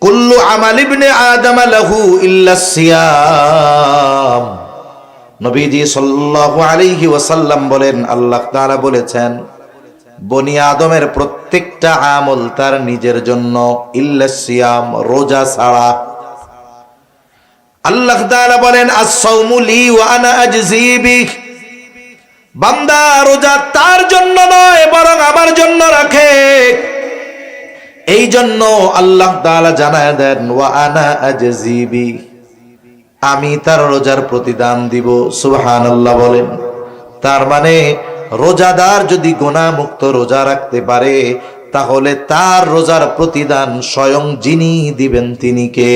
কুল্লু আমাল ইবনে আদম লাহু ইল্লা সিয়াম। নবীজি সাল্লাল্লাহু আলাইহি ওয়াসাল্লাম বলেন, আল্লাহ তাআলা বলেছেন বনি আদমের প্রত্যেকটা আমল তার নিজের জন্য, ইল্লা সিয়াম, রোজা ছাড়া। আল্লাহ তাআলা বলেন আস-সাওমু লি ওয়া আনা আজজি বিহ। বান্দা রোজা তার জন্য নয়, বরং আমার জন্য রাখে। এই জন্য আল্লাহ তাআলা জানায় দেন ওয়া আনা আজজি বিহ, আমি তার রোজার প্রতিদান দিব। সুবহানাল্লাহ বলেন। তার মানে রোজাদার যদি গুনাহ মুক্ত রোজা রাখতে পারে, তাহলে তার রোজার প্রতিদান স্বয়ং যিনি দিবেন তিনি কে?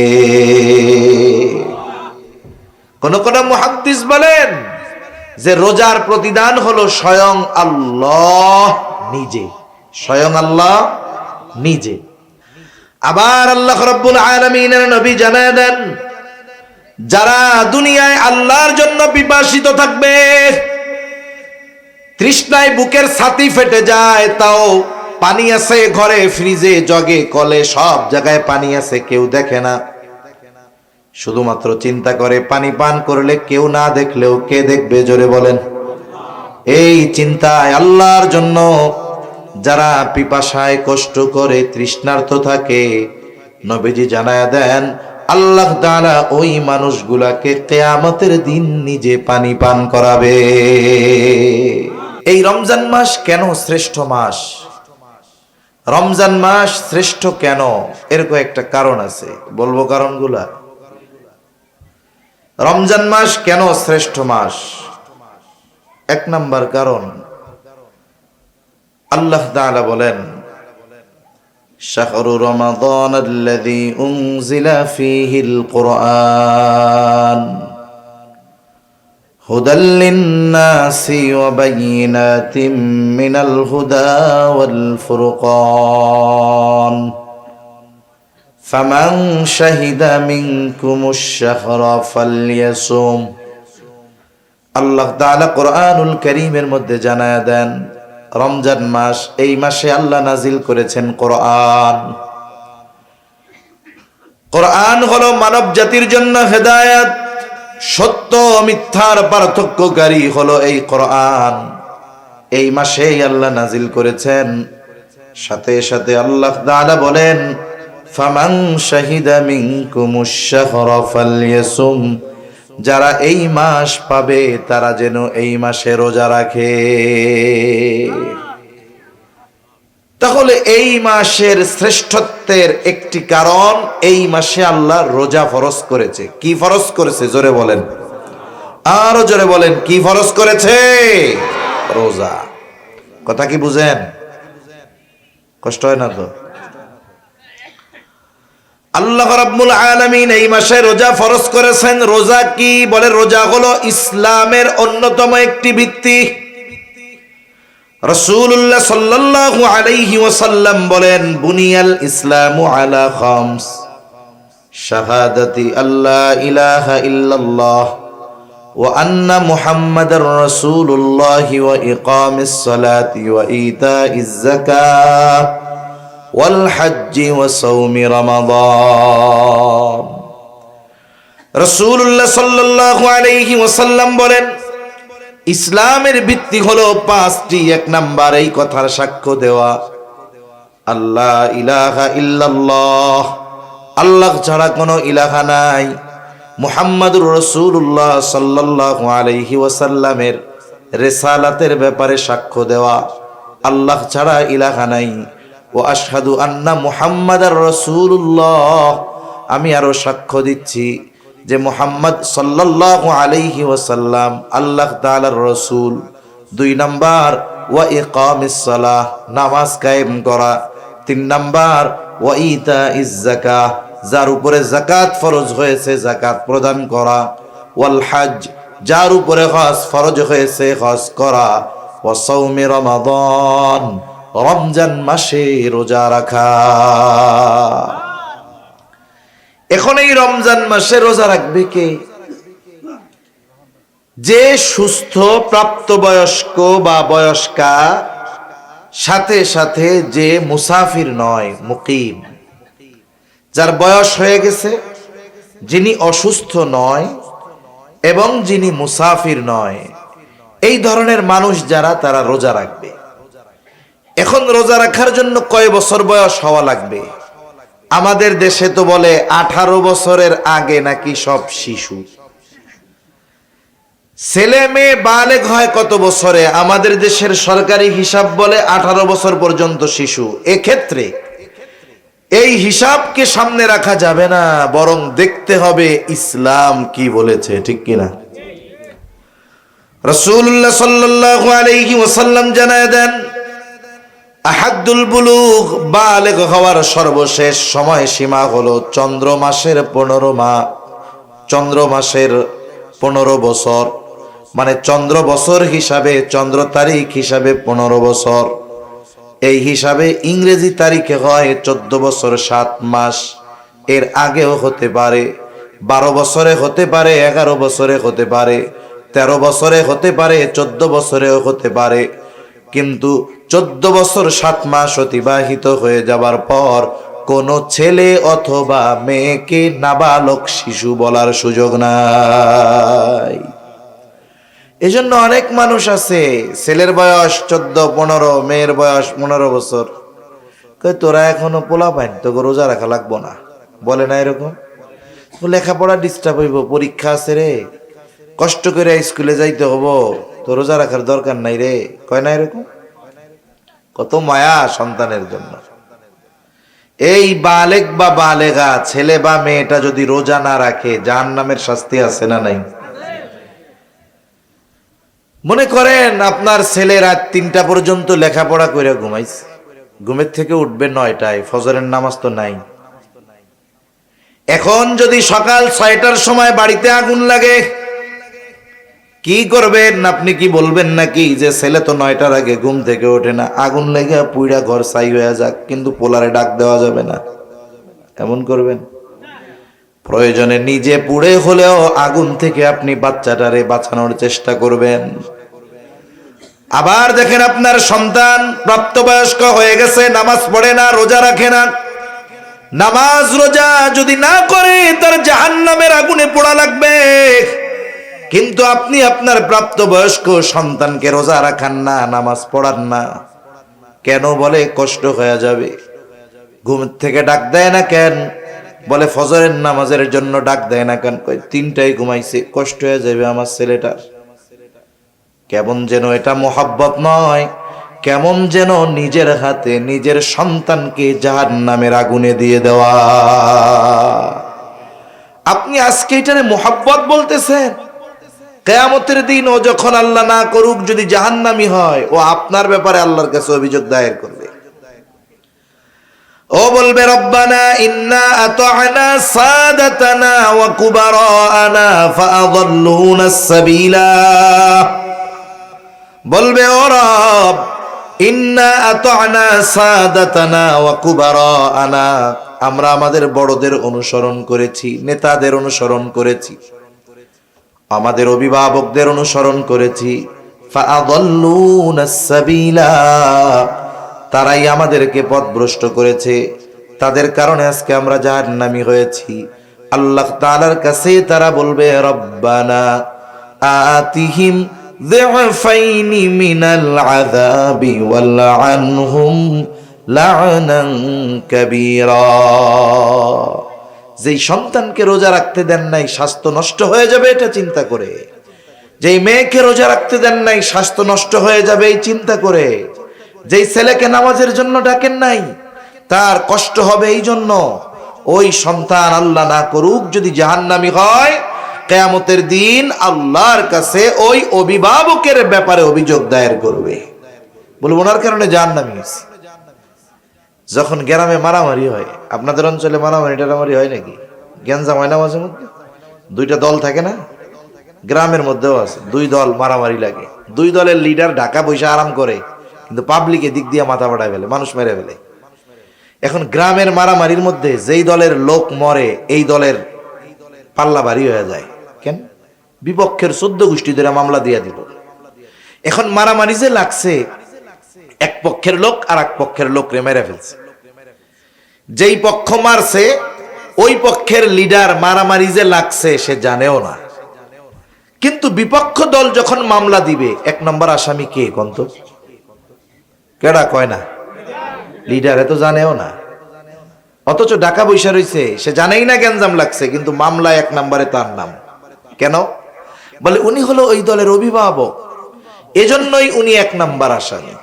কোন কোন মুহাদ্দিস বলেন যে রোজার প্রতিদান হলো স্বয়ং আল্লাহ নিজে, স্বয়ং আল্লাহ নিজে। আবার আল্লাহ রাব্বুল আলামিনের নবী জানায় দেন, যারা দুনিয়ায় আল্লাহর জন্য পিপাসিত থাকবে, তৃষ্ণায় বুকের ছাতি ফেটে যায়, তাও পানি আছে ঘরে, ফ্রিজে, জগে, কলে, সব জায়গায় পানি আছে, কেউ দেখে না। শুধুমাত্র চিন্তা করে পানি পান করলে কেউ না দেখলেও কে দেখবে? জোরে বলেন। এই চিন্তায় আল্লাহর জন্য যারা পিপাসায় কষ্ট করে, তৃষ্ণার্ত থাকে, নবীজি জানায়া দেন আল্লাহ তাআলা ওই মানুষগুলাকে কিয়ামতের দিন নিজে পানি পান করাবে। এই রমজান মাস কেন শ্রেষ্ঠ মাস? রমজান মাস শ্রেষ্ঠ কেন? এর কয়েকটা কারণ আছে, বলবো কারণগুলা। রমজান মাস কেন শ্রেষ্ঠ মাস? এক নাম্বার কারণ, আল্লাহ তাআলা বলেন শাহরু রমাদানাল্লাযী উনজিলা ফীহিল কুরআন হুদাল লিন-নাসি ওয়া বায়িনাতিম মিনাল হুদা ওয়াল ফুরকান ফামান শাহিদা মিনকুমুশ শাহরা ফালইয়াসুম। আল্লাহ তাআলা কোরআনুল কারীমের মধ্যে জানায়া দেন রমজান মাস, এই মাসে আল্লাহ নাজিল করেছেন কোরআন। কোরআন হলো মানব জাতির জন্য হেদায়েত, সত্য মিথ্যার পার্থক্যকারী হলো এই কোরআন। এই মাসেই আল্লাহ নাজিল করেছেন। সাথে সাথে আল্লাহ তাআলা বলেন ফামান শাহিদা মিনকুমুশ শাহরা ফালইয়াসুম, যারা এই মাস পাবে তারা যেন এই মাসে রোজা রাখে। তাহলে এই মাসের শ্রেষ্ঠত্বের একটি কারণ, এই মাসে আল্লাহ রোজা ফরজ করেছে। কি ফরজ করেছে? জোরে বলেন, আরো জোরে বলেন, কি ফরজ করেছে? রোজা। কথা কি বুঝেন? কষ্ট হয় না তো? আল্লাহ রাব্বুল আলামিন এই মাসে রোজা ফরজ করেছেন। রোজা কি? বলে রোজা হলো ইসলামের অন্যতম একটি ভিত্তি। রাসূলুল্লাহ সাল্লাল্লাহু আলাইহি ওয়াসাল্লাম বলেন বুনিয়াল ইসলামু আলা খামস, শাহাদাতি আল্লা ইলাহা ইল্লাল্লাহ ওয়া আন্না মুহাম্মাদার রাসূলুল্লাহ ওয়া ইকামিস সালাতি ওয়া ইতাইজ যাকাত ওয়াল হজ্জি ওয়া সাওমি রমাদান। রাসূলুল্লাহ সাল্লাল্লাহু আলাইহি ওয়াসাল্লাম বলেন ইসলামের ভিত্তি হলো পাঁচটি। এক নাম্বার, এই কথার সাক্ষ্য দেওয়া আল্লাহ ইলাহা ইল্লাল্লাহ, আল্লাহ ছাড়া কোনো ইলাহা নাই। মুহাম্মাদুর রাসূলুল্লাহ সাল্লাল্লাহু আলাইহি ওয়াসাল্লামের রিসালাতের ব্যাপারে সাক্ষ্য দেওয়া আল্লাহ ছাড়া ইলাহা নাই। ও আশহাদু আন্না মুহাম্মাদার রাসূলুল্লাহ, আমি আরো সাক্ষ্য দিচ্ছি যে মুহাম্মদ সাল্লাল্লাহু আলাইহি ওয়াসাল্লাম আল্লাহ তাআলার রাসূল। দুই নাম্বার, ওয়া ইকামিস সালাহ, নামাজ কায়েম করা। তিন নাম্বার, ওয়া ইতাইজ যাকাত, যার উপরে যাকাত ফরজ হয়েছে যাকাত প্রদান করা। ওয়াল হজ, যার উপরে হজ ফরজ হয়েছে হজ করা। ওয়া সাওমি রমাদান, রমজান মাসে রোজা রাখা। এখন এই রমজান মাসে রোজা রাখবে কে? যে সুস্থ প্রাপ্তবয়স্ক বা বয়স্কা, সাথে সাথে যে মুসাফির নয়, মুকিম, যার বয়স হয়ে গেছে, যিনি অসুস্থ নয় এবং যিনি মুসাফির নয়, এই ধরনের মানুষ যারা, তারা রোজা রাখবে। এখন রোজা রাখার জন্য কয় বছর বয়স হওয়া লাগবে? আমাদের দেশে তো বলে 18 বছরের আগে নাকি সব শিশু। ছেলে মেয়ে বালেগ হয় কত বছরে? আমাদের দেশের সরকারি হিসাব বলে 18 বছর পর্যন্ত শিশু। এক্ষেত্রে এই হিসাবকে সামনে রাখা যাবে না, বরং দেখতে হবে ইসলাম কি বলেছে, ঠিক কিনা? রাসূলুল্লাহ সাল্লাল্লাহু আলাইহি ওয়াসাল্লাম জানায় দেন, আহাদুল বুলুগ, বালেগ হওয়ার সর্বশেষ সময় সীমা হলো চন্দ্র মাসের 15 মাস, চন্দ্র মাসের 15 বছর, মানে চন্দ্র বছর হিসাবে, চন্দ্র তারিখ হিসাবে 15 বছর। এই হিসাবে ইংরেজি তারিখে হয় 14 বছর 7 মাস। এর আগেও হতে পারে, 12 বছরে হতে পারে, 11 বছরে হতে পারে, 13 বছরে হতে পারে, 14 বছরেও হতে পারে। কিন্তু 14 বছর 7 মাস অতিবাহিত হয়ে যাবার পর কোন ছেলে অথবা মেয়েকে নাবালক শিশু বলার সুযোগ নাই। এজন্য অনেক মানুষ আছে, ছেলের বয়স 14-15, মেয়ের বয়স 15 বছর, কই তোরা এখনো পোলা পাইন, তোকে রোজা রাখা লাগবো না, বলে না এরকম? লেখাপড়া ডিস্টার্ব হইব, পরীক্ষা আছে রে, কষ্ট করে স্কুলে যাইতে হবো, তো রোজা রাখার দরকার নাই রে, কয় না এরকম? কত মায়া সন্তানের জন্য। এই বালেগ বা বালেগা ছেলে বা মেয়েটা যদি রোজা না রাখে, জাহান্নামের শাস্তি আছে না নাই? মনে করেন আপনার ছেলে রাত 3টা পর্যন্ত লেখাপড়া করে ঘুমাইছে, ঘুমের থেকে উঠবে 9টায়, ফজরের নামাজ তো নাই। এখন যদি সকাল 6টার সময় বাড়িতে আগুন লাগে, কি করবেন? আপনি কি বলবেন নাকি যে ছেলে তো 9টার আগে ঘুম থেকে ওঠে না, আগুন লেগে পুইড়া ঘর ছাই হয়ে যাক, কিন্তু পোলারে ডাক দেওয়া যাবে না? এমন করবেন? প্রয়োজনে নিজে পুড়ে হলেও আগুন থেকে আপনি বাচ্চাটারে বাঁচানোর চেষ্টা করবেন। আবার দেখেন আপনার সন্তান প্রাপ্তবয়স্ক হয়ে গেছে, নামাজ পড়ে না, রোজা রাখে না। নামাজ রোজা যদি না করে তার জাহান্নামের আগুনে পোড়া লাগবে। কিন্তু আপনি আপনার প্রাপ্তবয়স্ক সন্তানকে রোজা রাখান না, নামাজ পড়ান না, কেন? বলে কষ্ট হয়ে যাবে। ঘুম থেকে ডাক দেয় না কেন? বলে ফজরের নামাজের জন্য ডাক দেয় না কেন? 3টায় ঘুমাইছে, কষ্ট হয়ে যাবে আমার ছেলেটার। কেমন যেন এটা মোহাব্বত নয়, কেমন যেন নিজের হাতে নিজের সন্তানকে জাহান্নামের আগুনে দিয়ে দেওয়া। আপনি আজকে এটারে মোহাব্বত বলতেছেন, কিয়ামতের দিন ও যখন আল্লাহ না করুক যদি জাহান্নামী হয়, ও আপনার ব্যাপারে আল্লাহর কাছে অভিযোগ দায়ের করবে। ও বলবে, রব্বানা ইন্না আতা'না সাদাতানা ওয়া কুবারানা ফাআযাল্লুনা সাবিলা। বলবে, ও রব, ইন্না আতা'না সাদাতানা ওয়া কুবারানা, আমরা আমাদের বড়দের অনুসরণ করেছি, নেতাদের অনুসরণ করেছি, আমাদের অভিভাবকদের অনুসরণ করেছি। ফাআযাল্লুনা সাবিলা, তারাই আমাদেরকে পথভ্রষ্ট করেছে, তাদের কারণে আজকে আমরা জাহান্নামী হয়েছি। আল্লাহ তাআলার কাছে তারা বলবে, রব্বানা আতিহিম যিফাইনি মিনাল আযাবি ওয়ালআনহুম লা'নান কাবীরা। যেই সন্তানকে রোজা রাখতে দেন নাই, স্বাস্থ্য নষ্ট হয়ে যাবে এটা চিন্তা করে, যেই মেয়েকে রোজা রাখতে দেন নাই, স্বাস্থ্য নষ্ট হয়ে যাবে এই চিন্তা করে, যেই ছেলেকে নামাজের জন্য ডাকেন নাই, তার কষ্ট হবে এই জন্য, ওই সন্তান আল্লাহ না করুক যদি জাহান্নামী হয়, কিয়ামতের দিন আল্লাহর কাছে ওই অভিভাবকের ব্যাপারে অভিযোগ দায়ের করবে, বলবো ওনার কারণে জাহান্নামী হয়েছে। যখন গ্রামে মারামারি হয়, আপনাদের অঞ্চলে মারামারি টারামারি হয় নাকি? গ্যাঞ্জাম হয় না মাঝে মধ্যে? 2টা দল থাকে না? গ্রামের মধ্যেও আছে, 2 দল মারামারি লাগে, 2 দলের লিডার ঢাকা বসে আরাম করে, কিন্তু পাবলিকে দিক দিয়ে মাথা ফাটায় ফেলে, মানুষ মেরে ফেলে। এখন গ্রামের মারামারির মধ্যে যেই দলের লোক মরে, এই দলের পাল্লা ভারী হয়ে যায়। কেন? বিপক্ষের 14 গোষ্ঠী ধরে মামলা দিয়ে দিল। এখন মারামারি যে লাগছে, এক পক্ষের লোক আর এক পক্ষের লোকরে মেরে ফেলছে। যেই পক্ষ মারছে ওই পক্ষের লিডার মারামারি যে লাগছে সে জানেও না, কিন্তু বিপক্ষ দল যখন মামলা দিবে 1 নম্বর আসামি কে কন্ত কেডা কয় না, লিডার এত জানেও না, অথচ ঢাকা বৈশা রয়েছে, সে জানেই না গ্যাঞ্জাম লাগছে, কিন্তু মামলা 1 নম্বরে তার নাম। কেন? বলে উনি হলো ওই দলের অভিভাবক, এজন্যই উনি 1 নম্বর আসামি।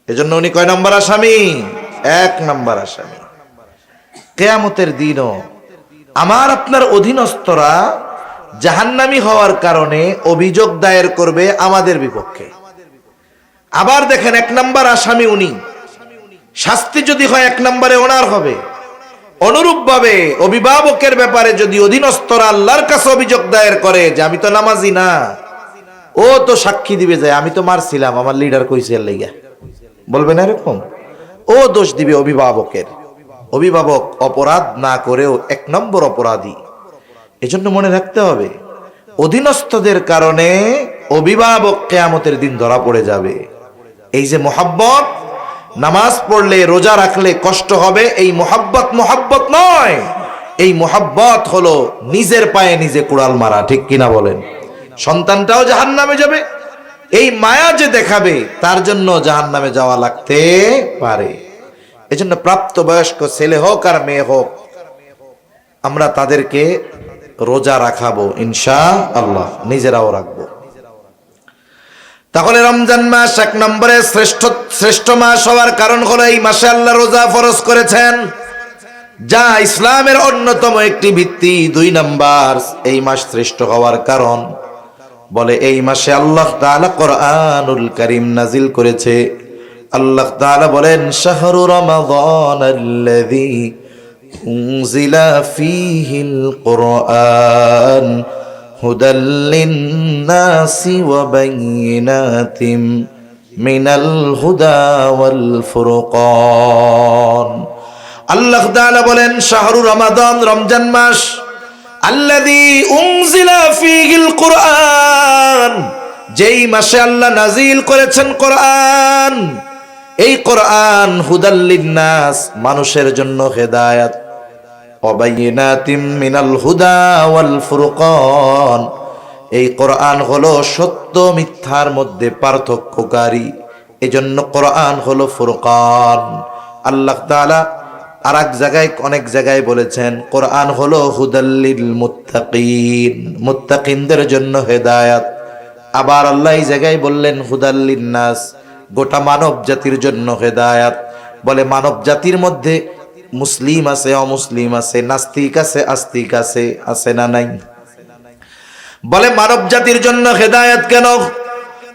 এজন্য উনি কয় নম্বর আসামি? 1 নম্বর আসামি। কিয়ামতের দিনও আমার আপনার অধীনস্থরা জাহান্নামী হওয়ার কারণে অভিযোগ দায়ের করবে আমাদের বিপক্ষে। আবার দেখেন 1 নম্বর আসামি উনি, শাস্তি যদি হয় 1 নম্বরে ওনার হবে। অনুরূপভাবে অভিভাবকের ব্যাপারে যদি অধীনস্থরা আল্লাহর কাছে অভিযোগ দায়ের করে যে আমি তো নামাজি না, ও তো সাক্ষী দিবে যে আমি তো মারছিলাম, আমার লিডার কইছে এর লাইগা, বলবে না এরকম? ও দোষ দিবে অভিভাবকের। অভিভাবক অপরাধ না করেও 1 নম্বর অপরাধী। এজন্য মনে রাখতে হবে, অধীনস্থদের কারণে অভিভাবক কিয়ামতের দিন ধরা পড়ে যাবে। এই যে মোহাব্বত, নামাজ পড়লে রোজা রাখলে কষ্ট হবে, এই মোহাব্বত মোহাব্বত নয়, এই মোহাব্বত হলো নিজের পায়ে নিজে কুড়াল মারা। ঠিক কিনা বলেন? সন্তানটাও জাহান্নামে যাবে, এই মায়া যে দেখাবে তার জন্য জাহান্নামে যাওয়া লাগতে পারে। এজন্য প্রাপ্তবয়স্ক ছেলে হোক আর মেয়ে হোক, আমরা তাদেরকে রোজা রাখাবো ইনশাআল্লাহ, নিজেরাও রাখবো। তাহলে রমজান মাস 1 নম্বরে শ্রেষ্ঠ মাস হওয়ার কারণ হলো এই মাসে আল্লাহ রোজা ফরজ করেছেন, যা ইসলামের অন্যতম একটি ভিত্তি। 2 নম্বর, এই মাস শ্রেষ্ঠ হওয়ার কারণ বলে এই মাসে আল্লাহ তাআলা কোরআনুল কারীম নাজিল করেছে। আল্লাহ তাআলা বলেন, শাহরু রমাদানাল্লাযী উনজিলা ফীহিল কুরআন হুদাল লিন-নাসি ওয়া বাইয়িনাতিম মিনাল হুদা ওয়াল ফুরকান। আল্লাহ তাআলা বলেন শাহরু রমাদান, রমজান মাস, আল্লাযী উনজিলা ফীহিল কুরআন, যেই মাসে আল্লাহ নাজিল করেছেন কোরআন। এই কোরআন হুদাল লিন-নাস, মানুষের জন্য হেদায়েত, ওয়া বাইয়িনাতিম মিনাল হুদা ওয়াল ফুরকান, এই কোরআন হলো সত্য মিথ্যার মধ্যে পার্থক্যকারী, এজন্য কোরআন হলো ফুরকান। আল্লাহ তাআলা আর এক জায়গায়, অনেক জায়গায় বলেছেন কোরআন হলো হুদাল লিল মুত্তাকিন, মুত্তাকিনদের জন্য হেদায়েত। আবার আল্লাহ এই জায়গায় বললেন হুদাল লিন-নাস, গোটা মানব জাতির জন্য হেদায়েত। বলে মানব জাতির মধ্যে মুসলিম আছে, অমুসলিম আছে, নাস্তিক আছে, আস্তিক আছে, আছে না নাই? বলে মানব জাতির জন্য হেদায়েত কেন?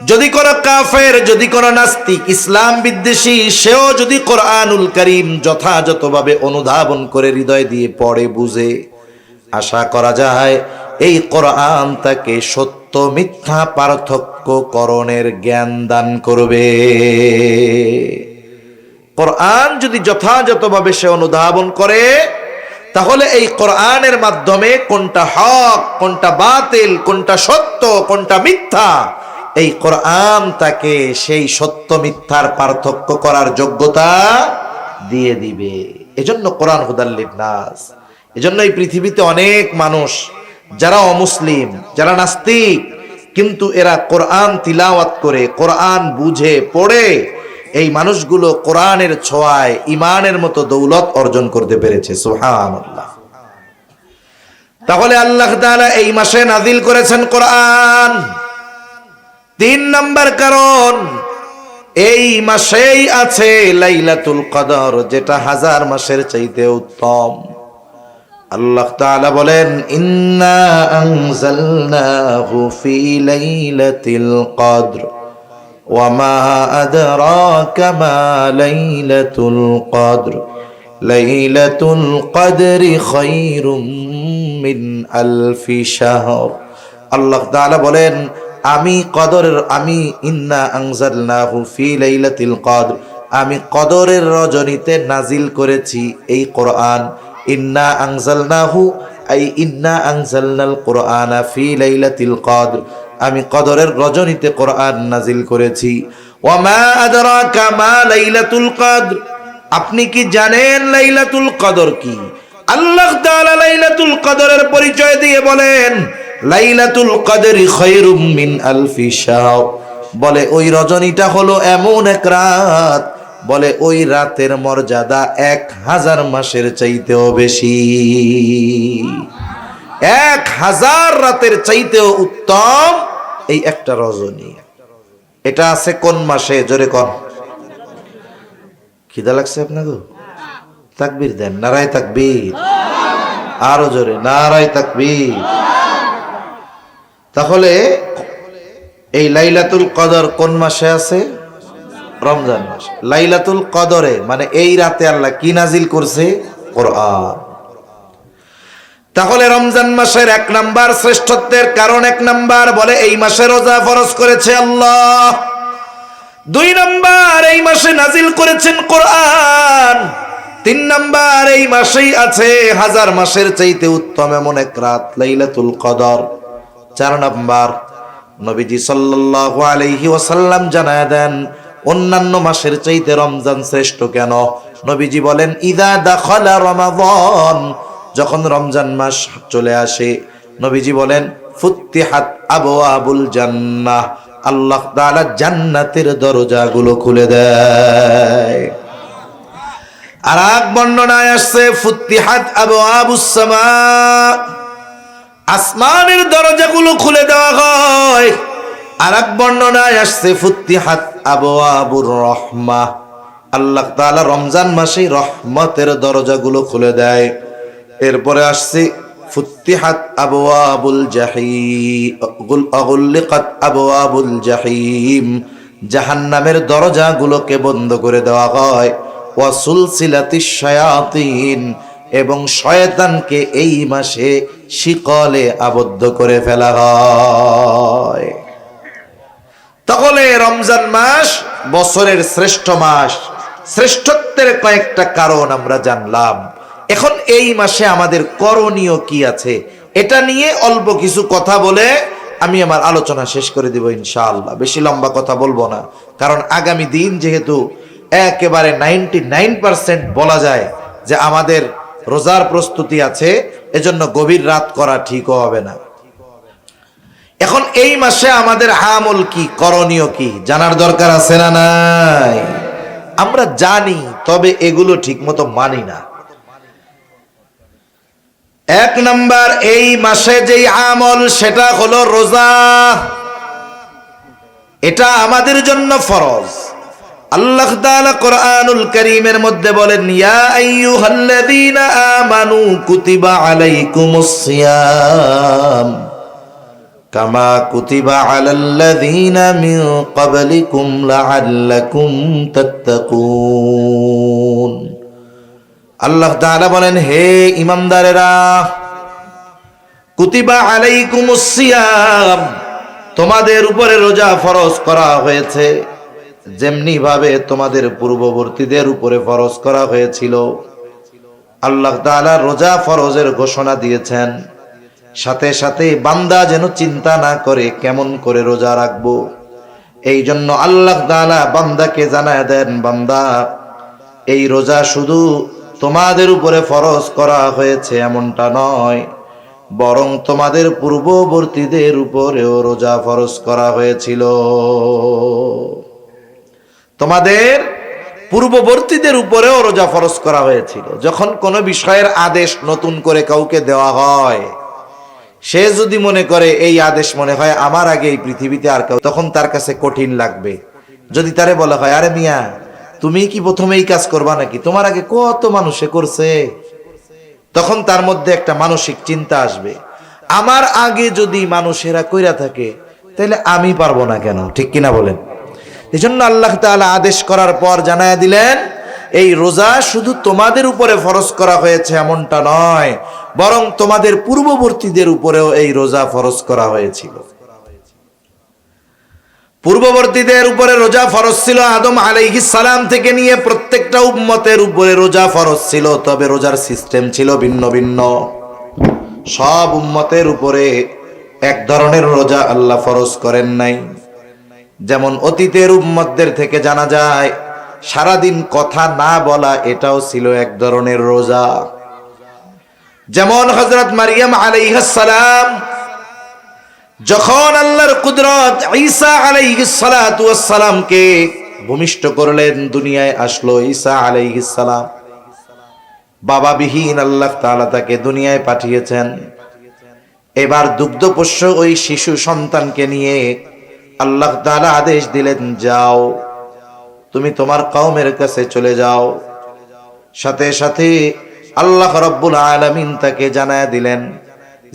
যদি কোন কাফের, যদি কোন নাস্তিক, ইসলাম বিদ্বেষী, সেও যদি কোরআনুল কারীম যথাযথভাবে অনুধাবন করে হৃদয় দিয়ে পড়ে বুঝে, আশা করা যায় এই কোরআন তাকে সত্য মিথ্যা পার্থক্য করণের জ্ঞান দান করবে। কোরআন যদি যথাযথভাবে সে অনুধাবন করে, তাহলে এই কোরআনের মাধ্যমে কোনটা হক, কোনটা বাতিল, কোনটা সত্য, কোনটা মিথ্যা, এই কোরআন তাকে সেই সত্য মিথ্যার পার্থক্য করার যোগ্যতা দিয়ে দিবে। এজন্য কোরআন হুদাল লিন-নাস। এজন্য এই পৃথিবীতে অনেক মানুষ যারা অমুসলিম, যারা নাস্তিক, কিন্তু এরা কোরআন তিলাওয়াত করে, কোরআন বুঝে পড়ে, এই মানুষগুলো কোরআনের ছোঁয়ায় ঈমানের মতো দৌলত অর্জন করতে পেরেছে। সুবহানাল্লাহ। তাহলে আল্লাহ তাআলা এই মাসে নাজিল করেছেন কোরআন। 3 নম্বর কারণ, এই মাসেই আছে লাইলাতুল কদর, যেটা 1000 মাসের চাইতে উত্তম। আল্লাহ তাআলা বলেন, ইন্না আনজালনাহু ফি লাইলাতিল কদর ওয়া মা আদরাকা মা লাইলাতুল কদর লাইলাতুল কদরি খায়রুম মিন আলফি শাহর। আল্লাহ তাআলা বলেন, আমি ইন্না আনজালনাহু ফি লাইলাতিল কদর, আমি কদরের রজনীতে নাজিল করেছি এই কোরআন। ইন্না আনজালনাহু আই ইন্না আনজালনাল কুরআনা ফি লাইলাতিল কদর, আমি কদরের রজনীতে কোরআন নাজিল করেছি। ওয়া মা আদরাকা মা লাইলাতুল কদর, আপনি কি জানেন লাইলাতুল কদর কি? আল্লাহ তাআলা লাইলাতুল কদরের পরিচয় দিয়ে বলেন, লাইলাতুল কদরি খায়রুম মিন আলফি শাহর, বলে ওই রজনীটা হলো এমন এক রাত, বলে ওই রাতের মর্যাদা 1000 মাসের চাইতেও বেশি, 1000 রাতের চাইতেও উত্তম এই একটা রজনী। এটা আছে কোন মাসে? জোরে কোন। খিদা লাগছে আপনাকে? তাকবীর দেন, নারায়ে তাকবীর, আরো জোরে নারায়ে তাকবীর। তাহলে এই লাইলাতুল কদর কোন মাসে আছে? রমজান মাস। লাইলাতুল কদরে মানে এই রাতে আল্লাহ কি নাজিল করছে? কোরআন। তাহলে রমজান মাসের 1 নাম্বার শ্রেষ্ঠত্বের কারণ, 1 নাম্বার বলে এই মাসে রোজা ফরজ করেছে আল্লাহ, 2 নাম্বার এই মাসে নাজিল করেছেন কোরআন, 3 নাম্বার এই মাসেই আছে 1000 মাসের চাইতে উত্তম এমন এক রাত লাইলাতুল কদর। 4 নাম্বার নবীজি সাল্লাল্লাহু আলাইহি ওয়াসাল্লাম জানায় দেন অন্যান্য মাসের চাইতে রমজান শ্রেষ্ঠ কেন। নবীজি বলেন, ইদা দাখালা রমাদান, যখন রমজান মাস চলে আসে, নবীজি বলেন ফুত্তিহাত আবওয়াবুল জান্নাহ, আল্লাহ তাআলা জান্নাতের দরজাগুলো খুলে দেয়। আর এক বর্ণনায় আসছে ফুত্তিহাত আবওয়াবুস সামা, আসমানের দরজাগুলো খুলে দেওয়া হয়। আর এক বর্ণনায় আসছে ফুত্তিহাত আবওয়াবুর রহমাহ, আল্লাহ তাআলা রমজান মাসে রহমতের দরজাগুলো খুলে দেয়। এরপরে আসছে ফুত্তিহাত আবওয়াবুল জাহিম, আগুল্লিকাত আবওয়াবুল জাহিম, জাহান্নামের দরজাগুলোকে বন্ধ করে দেওয়া হয়। ওয়া সুলসিলাতিশ শায়াতিন, এবং শয়তানকে এই মাসে শিকলে আবদ্ধ করে ফেলা হয়। তাহলে রমজান মাস বছরের শ্রেষ্ঠ মাস, শ্রেষ্ঠত্বের কয়েকটা কারণ আমরা জানলাম। এখন এই মাসে আমাদের করণীয় কি আছে এটা নিয়ে অল্প কিছু কথা বলে আমি আমার আলোচনা শেষ করে দিব ইনশাআল্লাহ। বেশি লম্বা কথা বলবো না, কারণ আগামী দিন যেহেতু একেবারে 99% বলা যায় যে আমাদের রোজার প্রস্তুতি আছে, এজন্য গভীর রাত করা ঠিকও হবে না। এখন এই মাসে আমাদের আমল কি, করণীয় কি জানার দরকার আছে না নাই? আমরা জানি, তবে এগুলো ঠিক মতো মানি না। 1 নাম্বার, এই মাসে যেই আমল সেটা হলো রোজা, এটা আমাদের জন্য ফরজ। আল্লাহ তাআলা কোরআনুল কারীমের মধ্যে বলেন, ইয়া আইয়ুহাল্লাযীনা আমানু কুতিবা আলাইকুমুস সিয়াম কামা কুতিবা আলাল্লাযীনা মিন ক্বাবলিকুম লাআল্লাকুম তাত্তাকুন। আল্লাহ তাআলা বলেন, হে ঈমানদারেরা, কুতিবা আলাইকুমুস সিয়াম, তোমাদের উপরে রোজা ফরজ করা হয়েছে যেমনি ভাবে তোমাদের পূর্ববর্তীদের উপরে ফরজ করা হয়েছিল। আল্লাহ তাআলা রোজা ফরজের ঘোষণা দিয়েছেন, সাথে সাথে বান্দা যেন চিন্তা না করে কেমন করে রোজা রাখবো। এই জন্য আল্লাহ তাআলা বান্দাকে জানায় দেন, বান্দা এই রোজা শুধু তোমাদের উপরে ফরজ করা হয়েছে এমনটা নয়, বরং তোমাদের পূর্ববর্তীদের উপরেও রোজা ফরজ করা হয়েছিল। তোমাদের পূর্ববর্তীদের উপরেও রোজা ফরজ করা হয়েছিল। যখন কোনো বিষয়ের আদেশ নতুন করে কাউকে দেওয়া হয়, সে যদি মনে করে এই আদেশ মনে হয় আমার আগে এই পৃথিবীতে আর কেউ, তখন তার কাছে কঠিন লাগবে। যদি তারে বলা হয়, আরে মিয়া তুমি কি প্রথমে এই কাজ করবা নাকি, তোমার আগে কত মানুষে করছে, তখন তার মধ্যে একটা মানসিক চিন্তা আসবে, আমার আগে যদি মানুষেরা কইরা থাকে তাহলে আমি পারবো না কেন? ঠিক কিনা বলেন? এই জন্য আল্লাহ তাআলা আদেশ করার পর জানায়া দিলেন, এই রোজা শুধু তোমাদের উপরে ফরজ করা হয়েছে এমনটা নয়, বরং তোমাদের পূর্ববর্তীদের উপরেও এই রোজা ফরজ করা হয়েছিল। পূর্ববর্তীদের উপরে রোজা ফরজ ছিল, আদম আলাইহিস সালাম থেকে নিয়ে প্রত্যেকটা উম্মতের উপরে রোজা ফরজ ছিল, তবে রোজার সিস্টেম ছিল ভিন্ন ভিন্ন। সব উম্মতের উপরে এক ধরনের রোজা আল্লাহ ফরজ করেন নাই। যেমন অতীতের উম্মতদের থেকে জানা যায় সারাদিন কথা না বলা, এটাও ছিল এক ধরনের রোজা। যেমন হযরত মারিয়াম আলাইহিস সালাম যখন আল্লাহর কুদরত ঈসা আলাইহিস সালাতু ওয়াস সালামকে ভূমিষ্ঠ করলেন, দুনিয়ায় আসলো ঈসা আলাইহিস সালাম। বাবাবিহীন আল্লাহ তাআলা তাকে দুনিয়ায় পাঠিয়েছেন। এবার দুগ্ধপোষ্য ওই শিশু সন্তানকে নিয়ে আল্লাহ তাআলা আদেশ দিলেন, যাও তুমি তোমার কওমের কাছে চলে যাও। সাথে সাথে আল্লাহ রাব্বুল আলামিন তাকে জানায় দিলেন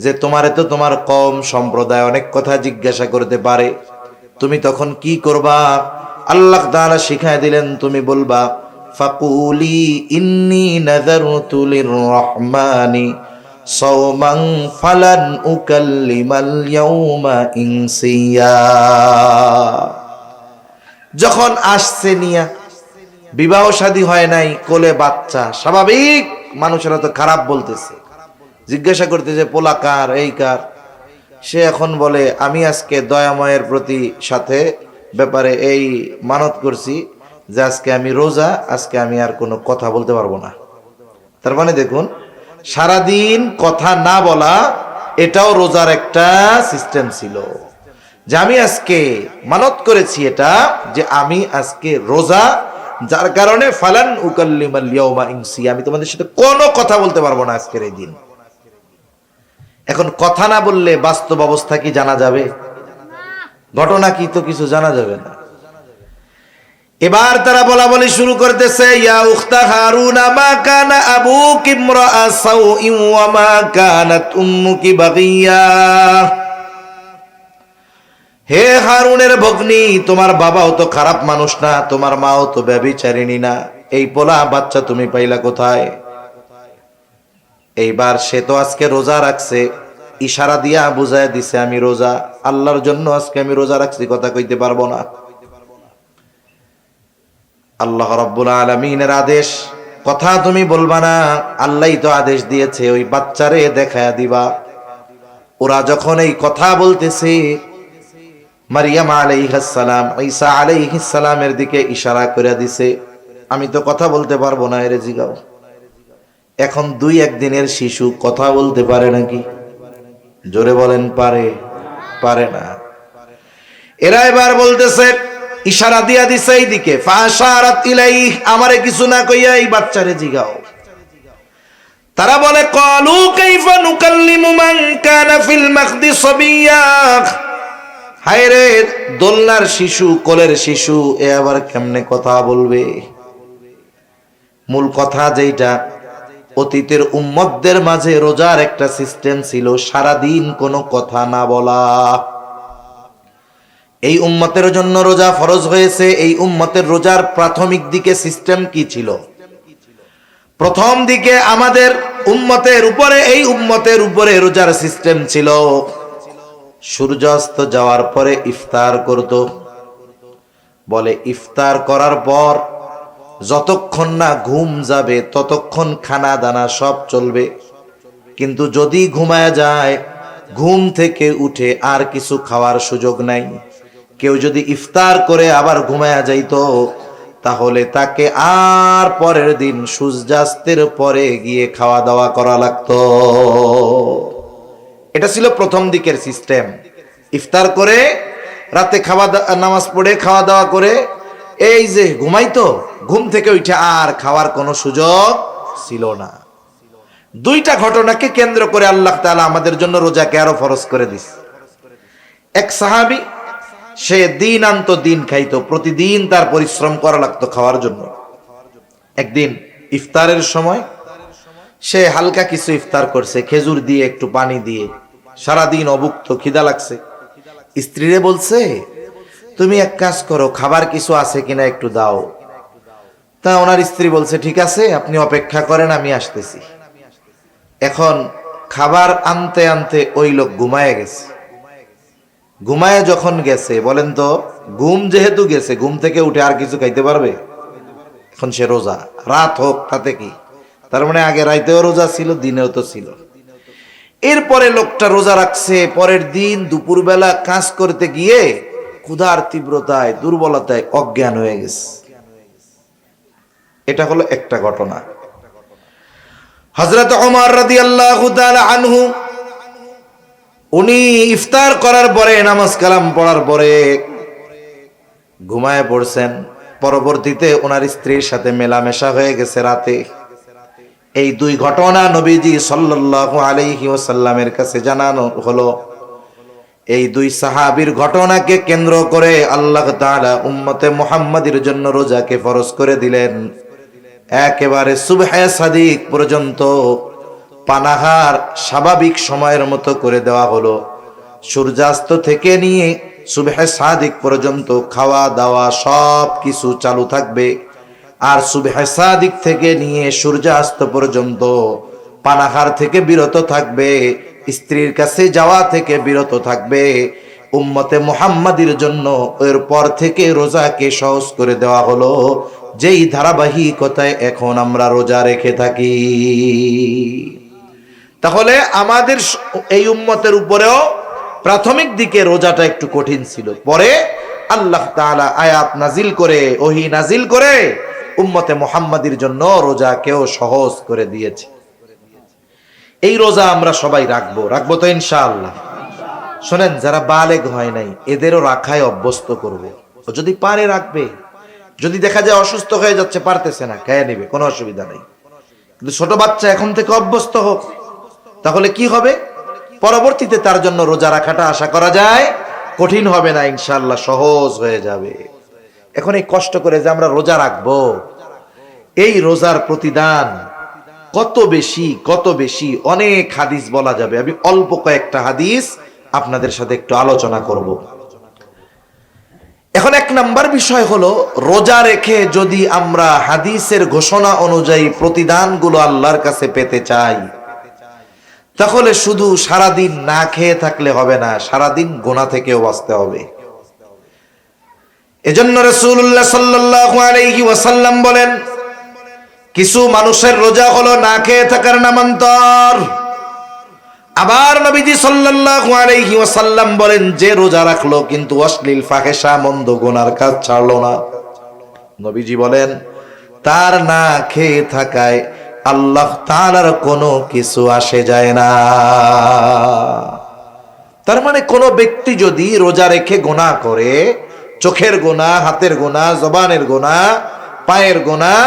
যে তোমারে তো তোমার কওম সম্প্রদায় অনেক কথা জিজ্ঞাসা করতে পারে, তুমি তখন কি করবা? আল্লাহ তাআলা শিখায় দিলেন, তুমি বলবা ফাকুলি ইন্নী নাযারতু লির-রহমানি সাওমান ফালান উকাল্লিমাল ইয়াউমা ইনসিয়া। যখন আসছে নিয়া, বিবাহ শাদী হয় নাই, কোলে বাচ্চা, স্বাভাবিক মানুষেরা তো খারাপ বলতেছে, জিজ্ঞাসা করতেছে পোলা কার, এই কার। সে এখন বলে আমি আজকে দয়াময়ের প্রতি সাথে ব্যাপারে এই মানত করছি যে আজকে আমি রোজা, আজকে আমি আর কোনো কথা বলতে পারবো না। তার মানে দেখুন, সারাদিন কথা না বলা এটাও রোজার একটা সিস্টেম ছিল, যে আমি আজকে মানত করেছি এটা, যে আমি আজকে রোজা, যার কারণে ফালান উকাল্লিমাল ইয়াউমা ইনসিয়া, আমি তোমাদের সাথে কোনো কথা বলতে পারবো না আজকের এই দিন। এখন কথা না বললে বাস্তব অবস্থা কি জানা যাবে? ঘটনা কি তো কিছু জানা যাবে না। এবার তারা বলা বলি শুরু করতেছে, ইয়া উখতা হারুনা মা কানা আবুকি ইমরাআ সাউইন ওয়া মা কানাত উম্মুকি বাগিয়া। হে হারুনের ভগ্নী, তোমার বাবাও তো খারাপ মানুষ না, তোমার মাও তো ব্যভিচারিণী না, এই পোলা বাচ্চা তুমি পাইলা কোথায়? এইবার সে তো আজকে রোজা রাখছে, ইশারা দিয়া বুঝায় দিছে আমি রোজা, আল্লাহর জন্য আজকে আমি রোজা রাখছি, কথা কইতে পারবো না। আল্লাহ রাব্বুল আলামিনের আদেশ, কথা তুমি বলবা না, আল্লাহই তো আদেশ দিয়েছে ওই বাচ্চারে দেখায়া দিবা। ওরা যখন এই কথা বলতেছে, মারিয়াম আলাইহিস সালাম ঈসা আলাইহিস সালামের দিকে ইশারা করে দিছে, আমি তো কথা বলতে পারবো না, এরে জিগাও। এখন 2-1 দিনের শিশু কথা বলতে পারে নাকি? জোরে বলেন, পারে? পারে না। এরা এবার বলতেছে, ইশারা দিয়া দিছে এইদিকে, ফাশারাত ইলাইহি, আমারে কিছু না কইয়া এই বাচ্চারে জিগাও। তারা বলে ক্বালু কাইফা নুকাল্লিমু মান কানা ফিল মাখদি সাবিয়্যা। হায় রে, দোলনার শিশু, কোলের শিশু, এ আবার কেমনে কথা বলবে? মূল কথা যেটা, অতীতের উম্মতদের মাঝে রোজার একটা সিস্টেম ছিল, সারাদিন কোনো কথা না বলা। এই উম্মতের জন্য রোজা ফরজ হয়েছে। এই উম্মতের রোজার প্রাথমিক দিকে সিস্টেম কি ছিল? প্রথম দিকে আমাদের উম্মতের উপরে, এই উম্মতের উপরে রোজার সিস্টেম ছিল, সূর্যাস্ত যাওয়ার পরে ইফতার করত। বলে ইফতার করার পর যতক্ষণ না ঘুম যাবে ততক্ষণ খানা দানা সব চলবে, কিন্তু যদি ঘুমায় যায়, ঘুম থেকে উঠে আর কিছু খাওয়ার সুযোগ নাই। কেউ যদি ইফতার করে আবার ঘুমায়া যাইতো, তাহলে তাকে আর পরের দিন সূর্যাস্তের পরে গিয়ে খাওয়া দাওয়া করা লাগতো। এটা ছিল প্রথম দিকের সিস্টেম। ইফতার করে রাতে নামাজ পড়ে খাওয়া দাওয়া করে এই যে ঘুমাইতো, ঘুম থেকে উঠে আর খাওয়ার কোনো সুযোগ ছিল না। 2টা ঘটনাকে কেন্দ্র করে আল্লাহ তাআলা আমাদের জন্য রোজাকে আরো ফরজ করে দিছে। এক সাহাবী, সে দিন আনতো দিন খাইতো, প্রতিদিন তার পরিশ্রম করা লাগতো খাওয়ার জন্য। একদিন ইফতারের সময় সে হালকা কিছু ইফতার করছে, খেজুর দিয়ে একটু পানি দিয়ে, সারাদিন অভুক্ত, খিদা লাগছে। স্ত্রীরে বলছে, তুমি এক কাজ করো, খাবার কিছু আছে কিনা একটু দাও। তা ওনার স্ত্রী বলছে, ঠিক আছে, আপনি অপেক্ষা করেন, আমি আসতেছি। এখন খাবার আনতে আনতে ওই লোক ঘুমায় গেছে। ঘুমায় যখন গেছে, বলেন তো, ঘুম যেহেতু গেছে, ঘুম থেকে উঠে আর কিছু খাইতে পারবে? এখন সে রোজা, রাত হোক তাতে কি, তার মানে আগে রাইতেও রোজা ছিল, দিনেও তো ছিল। এরপরে লোকটা রোজা রাখছে, পরের দিন দুপুরবেলা কাজ করতে গিয়ে ক্ষুধার তীব্রতায়, দুর্বলতায় অজ্ঞান হয়ে গেছে। এটা হলো একটা ঘটনা। হযরত ওমর রাদিয়াল্লাহু তাআলা আনহু উনি ইফতার করার পরে নামাজ কালাম পড়ার পরে ঘুমায় পড়ছেন। পরবর্তীতে ওনার স্ত্রীর সাথে মেলামেশা হয়ে গেছে রাতে। এই দুই ঘটনা নবীজি সাল্লাল্লাহু আলাইহি ওয়াসাল্লামের কাছে জানানো হলো। এই দুই সাহাবীর ঘটনাকে কেন্দ্র করে আল্লাহ তাআলা উম্মতে মুহাম্মাদের জন্য রোজাকে ফরজ করে দিলেন। একেবারে সুবহে সাদিক পর্যন্ত পানাহার স্বাভাবিক সময়ের মতো করে দেওয়া হলো। সূর্যাস্ত থেকে নিয়ে সুবহে সাদিক পর্যন্ত খাওয়া দাওয়া সব কিছু চালু থাকবে। আর সুবহে সাদিক থেকে নিয়ে সূর্যাস্ত পর্যন্ত পানাহার থেকে বিরত থাকবে, স্ত্রীর কাছে যাওয়া থেকে বিরত থাকবে। উম্মতে মুহাম্মাদের জন্য এর পর থেকে রোজাকে সহজ করে দেওয়া হলো, যেই ধারাবাহিকতায় এখন আমরা রোজা রেখে থাকি। তাহলে আমাদের এই উম্মতের উপরেও প্রাথমিক দিকে রোজাটা একটু কঠিন ছিল, পরে আল্লাহ তাআলা আয়াত নাজিল করে, ওহী নাজিল করে উম্মতে মুহাম্মাদের জন্য রোজাকেও সহজ করে দিয়েছে। এই রোজা আমরা সবাই রাখবো তো ইনশাআল্লাহ। শোনেন, যারা বালেগ হয় নাই এদেরও রাখায় অভ্যস্ত করব। যদি পারে রাখবে, যদি দেখা যায় অসুস্থ হয়ে যাচ্ছে, পারতেছে না, খেয়ে নেবে, কোনো অসুবিধা নেই। কিন্তু ছোট বাচ্চা এখন থেকে অভ্যস্ত হোক, তাহলে কি হবে? পরবর্তীতে তার জন্য রোজা রাখাটা আশা করা যায় কঠিন হবে না, ইনশাআল্লাহ সহজ হয়ে যাবে। এখন এই কষ্ট করে যে আমরা রোজা রাখবো, এই রোজার প্রতিদান কত বেশি অনেক হাদিস বলা যাবে। আমি অল্প কয়েকটা হাদিস আপনাদের সাথে একটু আলোচনা করব। এখন এক নাম্বার বিষয় হলো, রোজা রেখে যদি আমরা হাদিসের ঘোষণা অনুযায়ী প্রতিদানগুলো আল্লাহর কাছে পেতে চাই, তাহলে শুধু সারাদিন না খেয়ে থাকলে হবে না, সারাদিন গুনাহ থেকেও বাঁচতে হবে। এজন্য রাসূলুল্লাহ সাল্লাল্লাহু আলাইহি ওয়াসাল্লাম বলেন, কিছু মানুষের রোজা হলো না খেয়ে থাকার নামান্তর। আবার নবীজি সাল্লাল্লাহু আলাইহি ওয়াসাল্লাম বলেন, যে রোজা রাখলো কিন্তু অশ্লীল ফাহেশা মন্দ গুনার কাজ ছাড়লো না, নবীজি বলেন তার না খেয়ে থাকায় আল্লাহ তাআলার কোনো কিছু আসে যায় না। তার মানে কোনো ব্যক্তি যদি রোজা রেখে গুনাহ করে, চোখের গুনাহ, হাতের গুনাহ, জবানের গুনাহ, পায়ের গুনাহ,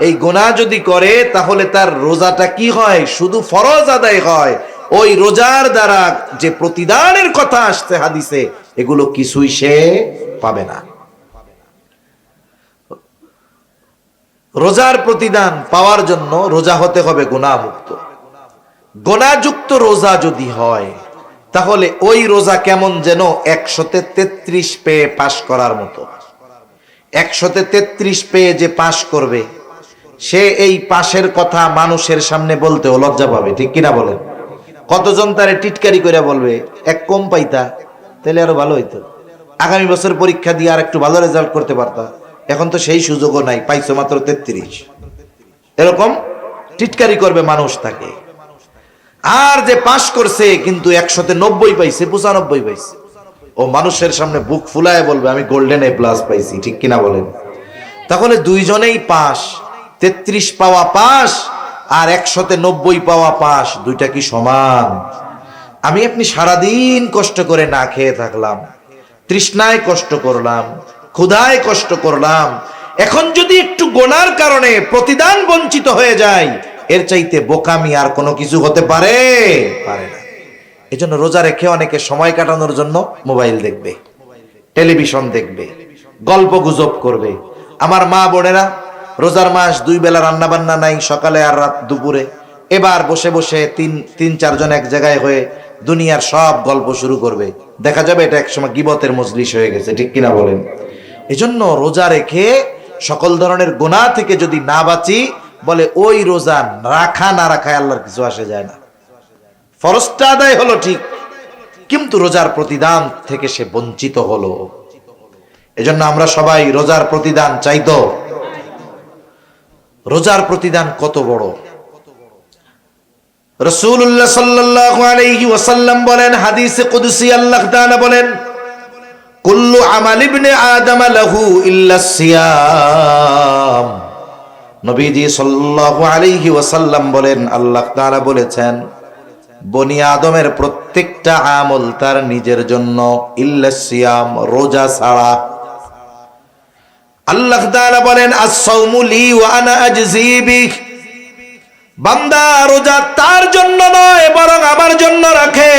এই গুনাহ যদি করে, তাহলে তার রোজাটা কি হয়? শুধু ফরজ আদায় হয়। ওই রোজার দ্বারা যে প্রতিদানের কথা আসছে হাদিসে, এগুলো কিছুই সে পাবে না। রোজার প্রতিদান পাওয়ার জন্য রোজা হতে হবে গুনাহমুক্ত। গুনাহযুক্ত রোজা যদি হয়, তাহলে ওই রোজা কেমন যেন 133 পেয়ে পাশ করার মতো। 133 পেয়ে যে পাশ করবে, সে এই পাশের কথা মানুষের সামনে বলতেও লজ্জা পাবে, ঠিক কিনা বলেন? কতজন তারে টিটকারি করে বলবে, এক কম পাইতা তাহলে আরো ভালো হইতো, আগামী বছর পরীক্ষা দিয়ে আর একটু ভালো রেজাল্ট করতে পারতা, এখন তো সেই সুযোগও নাই, পাইছো মাত্র 33। এরকম টিটকারি করবে মানুষ তাকে। আর যে পাশ করছে কিন্তু 190 পাইছে, 95 পাইছে, ও মানুষের সামনে বুক ফুলায় বলবে আমি গোল্ডেন এ প্লাস পাইছি, ঠিক কিনা বলেন? তাহলে দুইজনেই পাস, 33 পাওয়া পাস আর 190 পাওয়া পাস, দুইটা কি সমান? আমি আপনি সারাদিন কষ্ট করে না খেয়ে থাকলাম, তৃষ্ণায় কষ্ট করলাম, ক্ষুধায় কষ্ট করলাম, এখন যদি একটু গোনার কারণে প্রতিদান বঞ্চিত হয়ে যায়, এর চাইতে বোকামি আর কোনো কিছু হতে পারে না। এজন্য রোজা রেখে অনেকে সময় কাটানোর জন্য মোবাইল দেখবে, টেলিভিশন দেখবে, গল্প গুজব করবে। আমার মা বোনেরা, রোজার মাস 2 বেলা রান্না বান্না নাই, সকালে আর রাত দুপুরে, এবার বসে বসে তিন চারজন এক জায়গায় হয়ে দুনিয়ার সব গল্প শুরু করবে। দেখা যাবে এটা একসময় গীবতের মজলিস হয়ে গেছে, ঠিক কিনা বলেন? এজন্য রোজা রেখে সকল ধরনের গুনাহ থেকে যদি না বাঁচি, বলে ওই রোজা রাখা না রাখায় আল্লাহর কিছু আসে যায় না। ফরজটা আদায় হলো ঠিক, কিন্তু রোজার প্রতিদান থেকে সে বঞ্চিত হলো। এজন্য আমরা সবাই রোজার প্রতিদান চাইতো। রোজার প্রতিদান কত বড়! রাসূলুল্লাহ সাল্লাল্লাহু আলাইহি ওয়াসাল্লাম বলেন, হাদিসে কুদসি আল্লাহ তাআলা বলেন, কুল্লু আমাল ইবনে আদম লাহু ইল্লা সিয়াম, নবীজি সাল্লাল্লাহু আলাইহি ওয়াসাল্লাম বলেন, আল্লাহ তাআলা বলেছেন বনি আদমের প্রত্যেকটা আমল তার নিজের জন্য, ইল্লা সিয়াম, রোজা ছাড়া। আল্লাহ তাআলা বলেন আস-সাওমু লি ওয়া আনা আজজি বিহ, বান্দা রোজা তার জন্য নয় বরং আমার জন্য রাখে।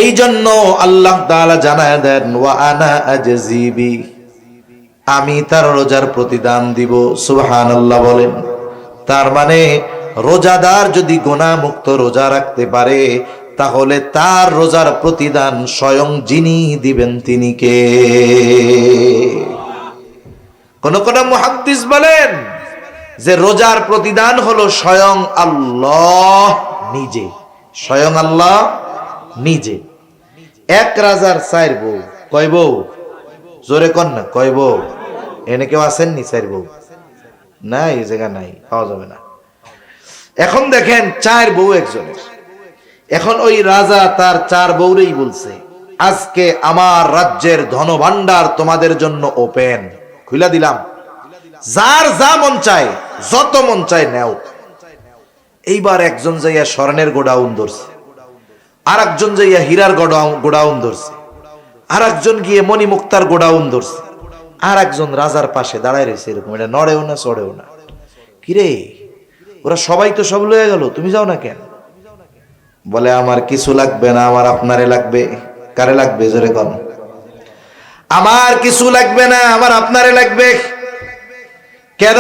এই জন্য আল্লাহ তাআলা জানায় দেন ওয়া আনা আজজি বিহ, আমি তার রোজার প্রতিদান দিব। সুবহানাল্লাহ বলেন। তার মানে রোজাদার যদি গুনাহ মুক্ত রোজা রাখতে পারে তাহলে তার রোজার প্রতিদান স্বয়ং যিনি দিবেন তিনি কে? কোন কোন মুহাদ্দিস বলেন যে রোজার প্রতিদান হলো স্বয়ং আল্লাহ নিজে, স্বয়ং আল্লাহ নিজে। এক রাজার চার বউ, কয় বউ? জোরে কন না, কয় বউ? এনে কেউ আসেননি চার বউ? নাই, এই জায়গা নাই, পাওয়া যাবে না। এখন দেখেন চার বউ একজনের। এখন ওই রাজা তার চার বউরেই বলছে আজকে আমার রাজ্যের ধনভাণ্ডার তোমাদের জন্য ওপেন, খুলে দিলাম, যার যা মন চায় যত মন চায় নেও। এইবার একজন যাইয়া স্বর্ণের গোডাউন ধরছে, আর একজন যাইয়া হীরার গোডাউন ধরছে, আর একজন গিয়ে মণিমুক্তার গোডাউন ধরছে, আর একজন রাজার পাশে দাঁড়ায় রয়েছে এরকম, এটা নড়েও না চড়েও না। কিরে ওরা সবাই তো সব লয়ে গেল, তুমি যাও না কেন? বলে আমার কিছু লাগবে না, আমার আপনারে লাগবে। কারে লাগবে? জোরে কন। আমার কিছু লাগবে না, আমার আপনারে লাগবে। কেন?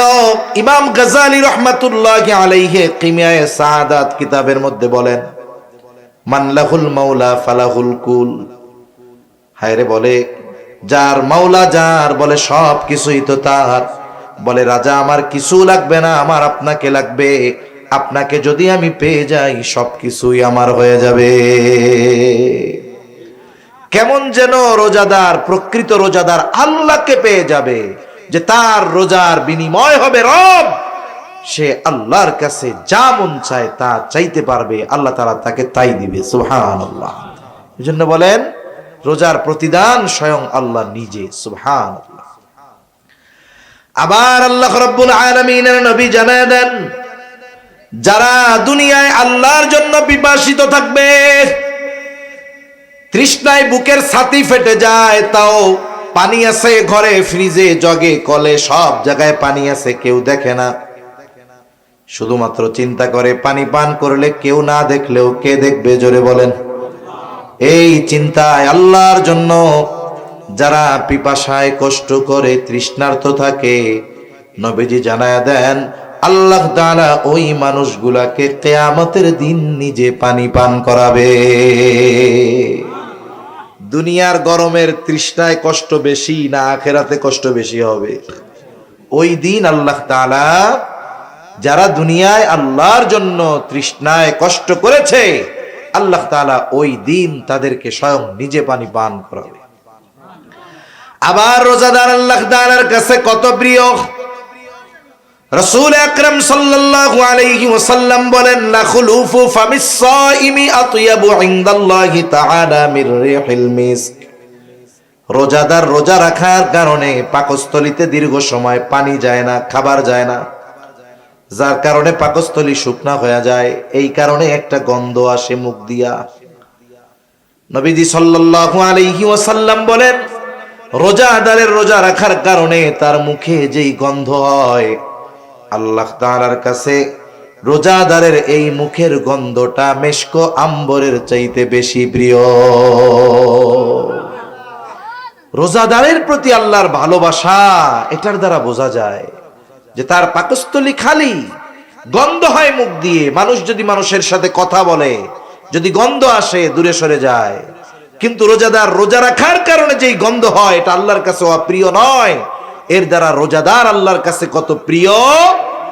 ইমাম গাজ্জালী রাহমাতুল্লাহি আলাইহি কিমিয়ায়ে সাআদাত কিতাবের মধ্যে বলেন মান লাহুল মাওলা ফালাহুল কুল। হায়রে বলে যার মাওলা যার, বলে সব কিছুই তো তার। বলে রাজা আমার কিছু লাগবে না, আমার আপনাকে লাগবে। আপনাকে যদি আমি পেয়ে যাই সবকিছুই আমার হয়ে যাবে। কেমন যেন রোজাদার, প্রকৃত রোজাদার আল্লাহকে পেয়ে যাবে, যে তার রোজার বিনিময় হবে রব। সে আল্লাহর কাছে যা মন চায় তা চাইতে পারবে, আল্লাহ তাআলা তাকে তাই দিবে। সুবহানাল্লাহ। এজন্য বলেন রোজার প্রতিদান স্বয়ং আল্লাহ নিজে। সুবহানাল্লাহ। আবার আল্লাহ রাব্বুল আলামিনের নবী জানায় দেন যারা দুনিয়ায় আল্লাহর জন্য পিপাসিত থাকবে, তৃষ্ণায় বুকের ছাতি ফেটে যায়, তাও পানি আছে ঘরে, ফ্রিজে, জগে, কলে, সব জায়গায় পানি আছে, কেউ দেখে না। শুধুমাত্র চিন্তা করে পানি পান করলে কেউ না দেখলেও কে দেখবে? জোরে বলেন। এই চিন্তায় আল্লাহর জন্য যারা পিপাসায় কষ্ট করে, তৃষ্ণার্ত থাকে, নবীজি জানায়া দেন আল্লাহ তাআলা ওই মানুষগুলাকে কিয়ামতের দিন নিজে পানি পান করাবে। দুনিয়ার গরমের তৃষ্ণায় কষ্ট বেশি না আখিরাতে কষ্ট বেশি হবে? ওই দিন আল্লাহ তাআলা যারা দুনিয়ায় আল্লাহর জন্য তৃষ্ণায় কষ্ট করেছে, আল্লাহ তাআলা ওই দিন তাদেরকে স্বয়ং নিজে পানি পান করাবে। আবার রোজাদার আল্লাহ তাআলার কাছে কত প্রিয়। রাসূল আকরাম সাল্লাল্লাহু আলাইহি ওয়াসাল্লাম বলেন লা খুলুফু ফামিস সাইমি আতয়াবু ইনদাল্লাহি তাআলা মির রিহিল মিস্ক। রোজাদার রোজা রাখার কারণে পাকস্থলীতে দীর্ঘ সময় পানি যায় না, খাবার যায় না, যার কারণে পাকস্থলী শুকনা হয়ে যায়। এই কারণে একটা গন্ধ আসে মুখ দিয়া। নবীজি সাল্লাল্লাহু আলাইহি ওয়াসাল্লাম বলেন রোজাদারের রোজা রাখার কারণে তার মুখে যেই গন্ধ হয়, আল্লাহ তাআলার কাছে রোজাদারের এই মুখের গন্ধটা মেশক আম্বরের চাইতে বেশি প্রিয়। রোজাদারের প্রতি আল্লাহর ভালোবাসা এটার দ্বারা বোঝা যায় যে তার পাকস্থলী খালি, গন্ধ হয় মুখ দিয়ে। মানুষ যদি মানুষের সাথে কথা বলে, যদি গন্ধ আসে দূরে সরে যায়। কিন্তু রোজাদার রোজা রাখার কারণে যেই গন্ধ হয় এটা আল্লাহর কাছে অপ্রিয় নয়। এর দ্বারা রোজাদার আল্লাহর কাছে কত প্রিয়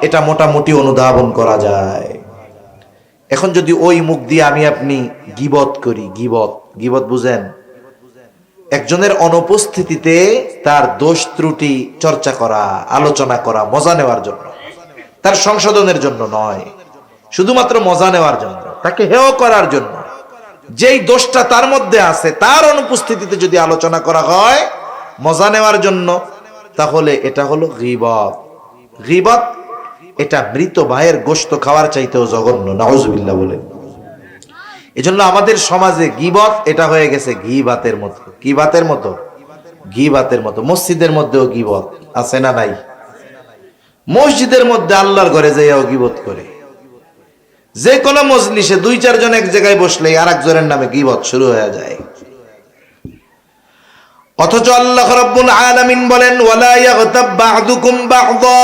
এটা মোটামুটি অনুধাবন করা যায়। এখন যদি ওই মুখ দিয়ে আমি আপনি গীবত করি, গীবত বুঝেন? একজনের অনুপস্থিতিতে তার দোষ ত্রুটি চর্চা করা, আলোচনা করা, মজা নেওয়ার জন্য, তার সংশোধনের জন্য নয়, শুধুমাত্র মজা নেওয়ার জন্য, তাকে হেয় করার জন্য। যেই দোষটা তার মধ্যে আছে তার অনুপস্থিতিতে যদি আলোচনা করা হয় মজা নেওয়ার জন্য, তাহলে এটা হলো গীবত। গীবত এটা মৃত ভাইয়ের গোশত খাওয়ার চাইতেও জঘন্য, নাউজুবিল্লাহ বলেন। এজন্য আমাদের সমাজে গীবত এটা হয়ে গেছে ঘি ভাতের মতো। কি ভাতের মতো? ঘি ভাতের মতো। মসজিদের মধ্যেও গীবত আছে না নাই? মসজিদের মধ্যে আল্লাহর ঘরে যাইয়াও গীবত করে। যে কোনো মজলিসে 2-4 জন এক জায়গায় বসলে আর একজনের নামে গীবত শুরু হয়ে যায়। অথচ আল্লাহ রাব্বুল আলামিন বলেন, ওয়ালা ইয়াগতাব বা'দুকুম বা'দা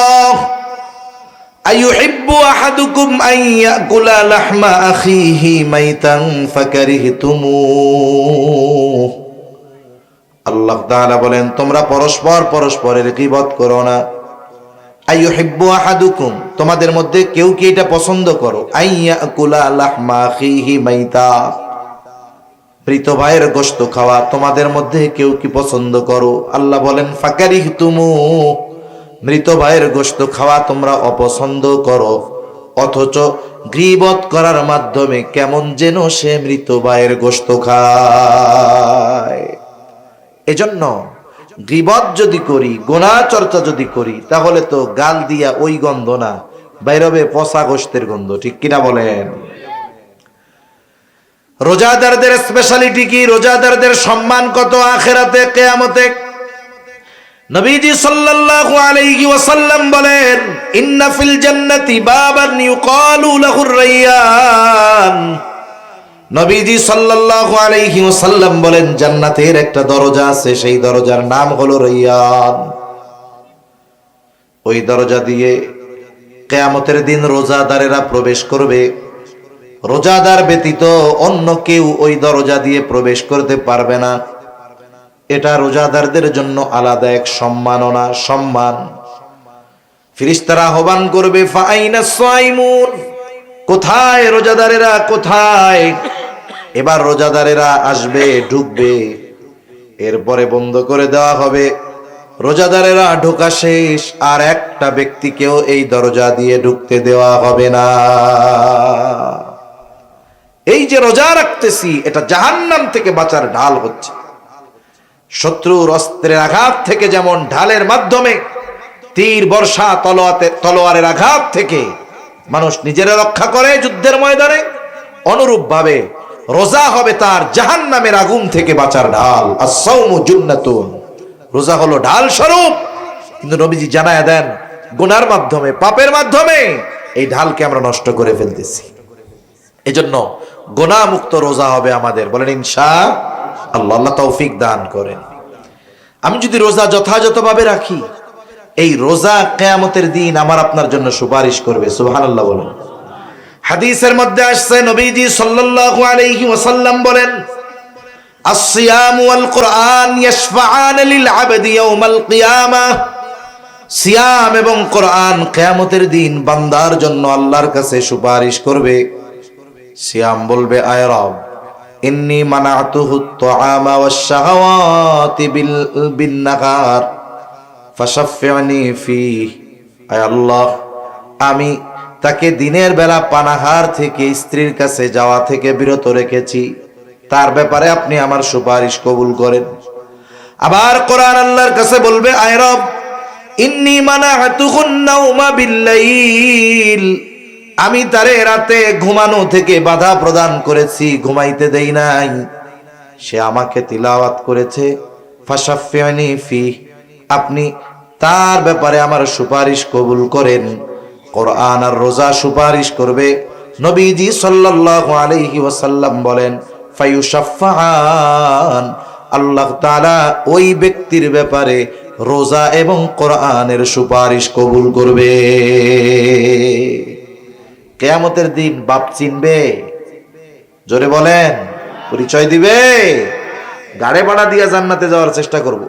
আইয়ুহিব্বু আহাদুকুম আন ইয়াকুলা লাহমা আখিহি মাইতান ফাকারিহতুমুহ। আল্লাহ তাআলা বলেন, তোমরা পরস্পরের গীবত করো না। আইয়ুহিব্বু আহাদুকুম, তোমাদের মধ্যে কেউ কি এটা পছন্দ করো? আন ইয়াকুলা লাহমা আখিহি মাইতা, মৃত ভাইয়ের গোশত খাওয়া তোমাদের মধ্যে কেউ কি পছন্দ করো? আল্লাহ বলেন ফাকারিহতুমুহ, মৃত ভাইয়ের গোশত খাওয়া তোমরা অপছন্দ করো। অথচ গীবত করার মাধ্যমে কেমন যেন সে মৃত ভাইয়ের গোশত খায়। এজন্য গীবত যদি করি, গুনাহ চর্চা যদি করি, তাহলে তো গাল দিয়া ওই গন্ধ না, বাইরবে পচা গোশতের গন্ধ। ঠিক কিনা বলেন? রোজাদারদের স্পেশালিটি কি? রোজাদারদের সম্মান কত আখিরাতে, কিয়ামতে? নবীজি সাল্লাল্লাহু আলাইহি ওয়াসাল্লাম বলেন, ইন্না ফিল জান্নাতি বাবান ইউকালু লাহুর রায়্যান। নবীজি সাল্লাল্লাহু আলাইহি ওয়াসাল্লাম বলেন, জান্নাতের একটা দরজা আছে, সেই দরজার নাম হলো রায়্যান। ওই দরজা দিয়ে কিয়ামতের দিন রোজাদারেরা প্রবেশ করবে। রোজাদার ব্যতীত অন্য কেউ ওই দরজা দিয়ে প্রবেশ করতে পারবে না। এটা রোজাদারদের জন্য আলাদা এক সম্মাননা, সম্মান। ফেরেশতারা আহ্বান করবে, ফাআইনা সাইমুন, কোথায় রোজাদারেরা, কোথায়? এবার রোজাদারেরা আসবে, ঢুকবে, এরপরে বন্ধ করে দেওয়া হবে। রোজাদারেরা ঢোকা শেষ, আর একটা ব্যক্তিকেও এই দরজা দিয়ে ঢুকতে দেওয়া হবে না। এই যে রোজা রাখতেছি, এটা জাহান্নাম থেকে বাঁচার ঢাল হচ্ছে। শত্রুর অস্ত্রের আঘাত থেকে যেমন ঢালের মাধ্যমে তীর, বর্ষা, তলোয়ারের আঘাত থেকে মানুষ নিজেরা রক্ষা করে যুদ্ধের ময়দানে, অনুরূপ ভাবে রোজা হবে তার জাহান্নামের আগুন থেকে বাঁচার ঢাল। আস-সাওমু জুন্নাতুন, রোজা হলো ঢাল স্বরূপ। কিন্তু নবীজি জানায়া দেন, গুনার মাধ্যমে, পাপের মাধ্যমে এই ঢালকে আমরা নষ্ট করে ফেলতেছি। এজন্য গুনাহ মুক্ত রোজা হবে আমাদের, বলেন ইনশাআল্লাহ। আল্লাহ তৌফিক দান করেন। আমি যদি রোজা যথাযথভাবে রাখি, এই রোজা কিয়ামতের দিন আমার আপনার জন্য সুপারিশ করবে। সুবহানাল্লাহ বলেন। হাদিসের মধ্যে আসছে, নবীজি সাল্লাল্লাহু আলাইহি ওয়াসাল্লাম বলেন, আস-সিয়াম ওয়াল কুরআন ইয়াশফাআন লিল আবদি ইয়াওমাল কিয়ামাহ। সিয়াম এবং কোরআন কিয়ামতের দিন বান্দার জন্য আল্লাহর কাছে সুপারিশ করবে। সিয়াম বলবে, আয় রব, ইন্নী মানাতুহু আত-তাআমা ওয়াশ-শাহাওয়াতি বিন-নাহার ফাশাফি'নি ফীহি। আয় আল্লাহ, আমি তাকে দিনের বেলা পানাহার থেকে, স্ত্রীর কাছে যাওয়া থেকে বিরত রেখেছি, তার ব্যাপারে আপনি আমার সুপারিশ কবুল করেন। আবার কোরআন আল্লাহর কাছে বলবে, আয় রব, ইন্নী মানাতুহুন নাওমা বিল-লাইল, আমি তারে রাতে ঘুমানো থেকে বাধা প্রদান করেছি, ঘুমাইতে দেই নাই। সে আমাকে তিলাওয়াত করেছে, ফাশাফি'নি ফীহি, আপনি তার ব্যাপারে আমার সুপারিশ কবুল করেন। কোরআন আর রোজা সুপারিশ করবে। নবীজি সাল্লাল্লাহু আলাইহি ওয়াসাল্লাম বলেন, ফায়ুশাফফাআন, আল্লাহ তাআলা ওই ব্যক্তির ব্যাপারে রোজা এবং কোরআনের সুপারিশ কবুল করবে। কিয়ামতের দিন বাপ চিনবে? জোরে বলেন, পরিচয় দিবে? গাড়ে ভাড়া দিয়ে জান্নাতে যাওয়ার চেষ্টা করব।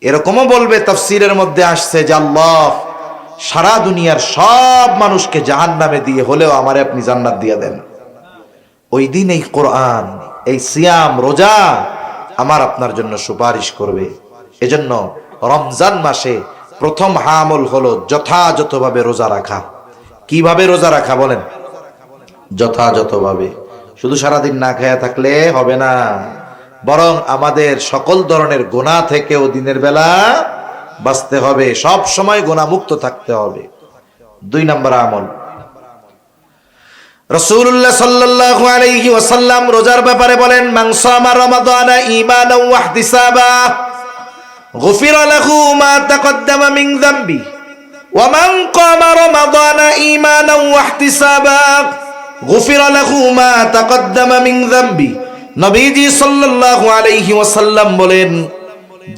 এরকমও বলবে, তাফসীরের মধ্যে আসছে যে আল্লাহ সারা দুনিয়ার সব মানুষকে জাহান্নামে দিয়ে হলেও আমারে আপনি জান্নাত দিয়ে দেন। ওই দিন এই কোরআন, এই সিয়াম, রোজা আমার আপনার জন্য সুপারিশ করবে। এজন্য রমজান মাসে প্রথম আমল হলো যথাযথভাবে রোজা রাখা। কিভাবে রোজা রাখা বলেন? যথাযথভাবে। শুধু সারাদিন না খেয়ে থাকলে হবে না, বরং আমাদের সকল ধরনের গুনাহ থেকেও দিনের বেলা বাঁচতে হবে, সব সময় গুনাহমুক্ত থাকতে হবে। 2 নম্বর আমল, রাসূলুল্লাহ সাল্লাল্লাহু আলাইহি ওয়াসাল্লাম রোজার ব্যাপারে বলেন, মান সামা রমাদানা ঈমানান ওয়া ইহতিসাবা গুফিরা লাহু মা তাকদ্দামা মিন যামবি ওয়া মান কামা রমাদানা ঈমানান ওয়া ইহতিসাবা গুফিরা লাহু মা তাকদ্দামা মিন যামবি। নবীজি সাল্লাল্লাহু আলাইহি ওয়াসাল্লাম বলেন,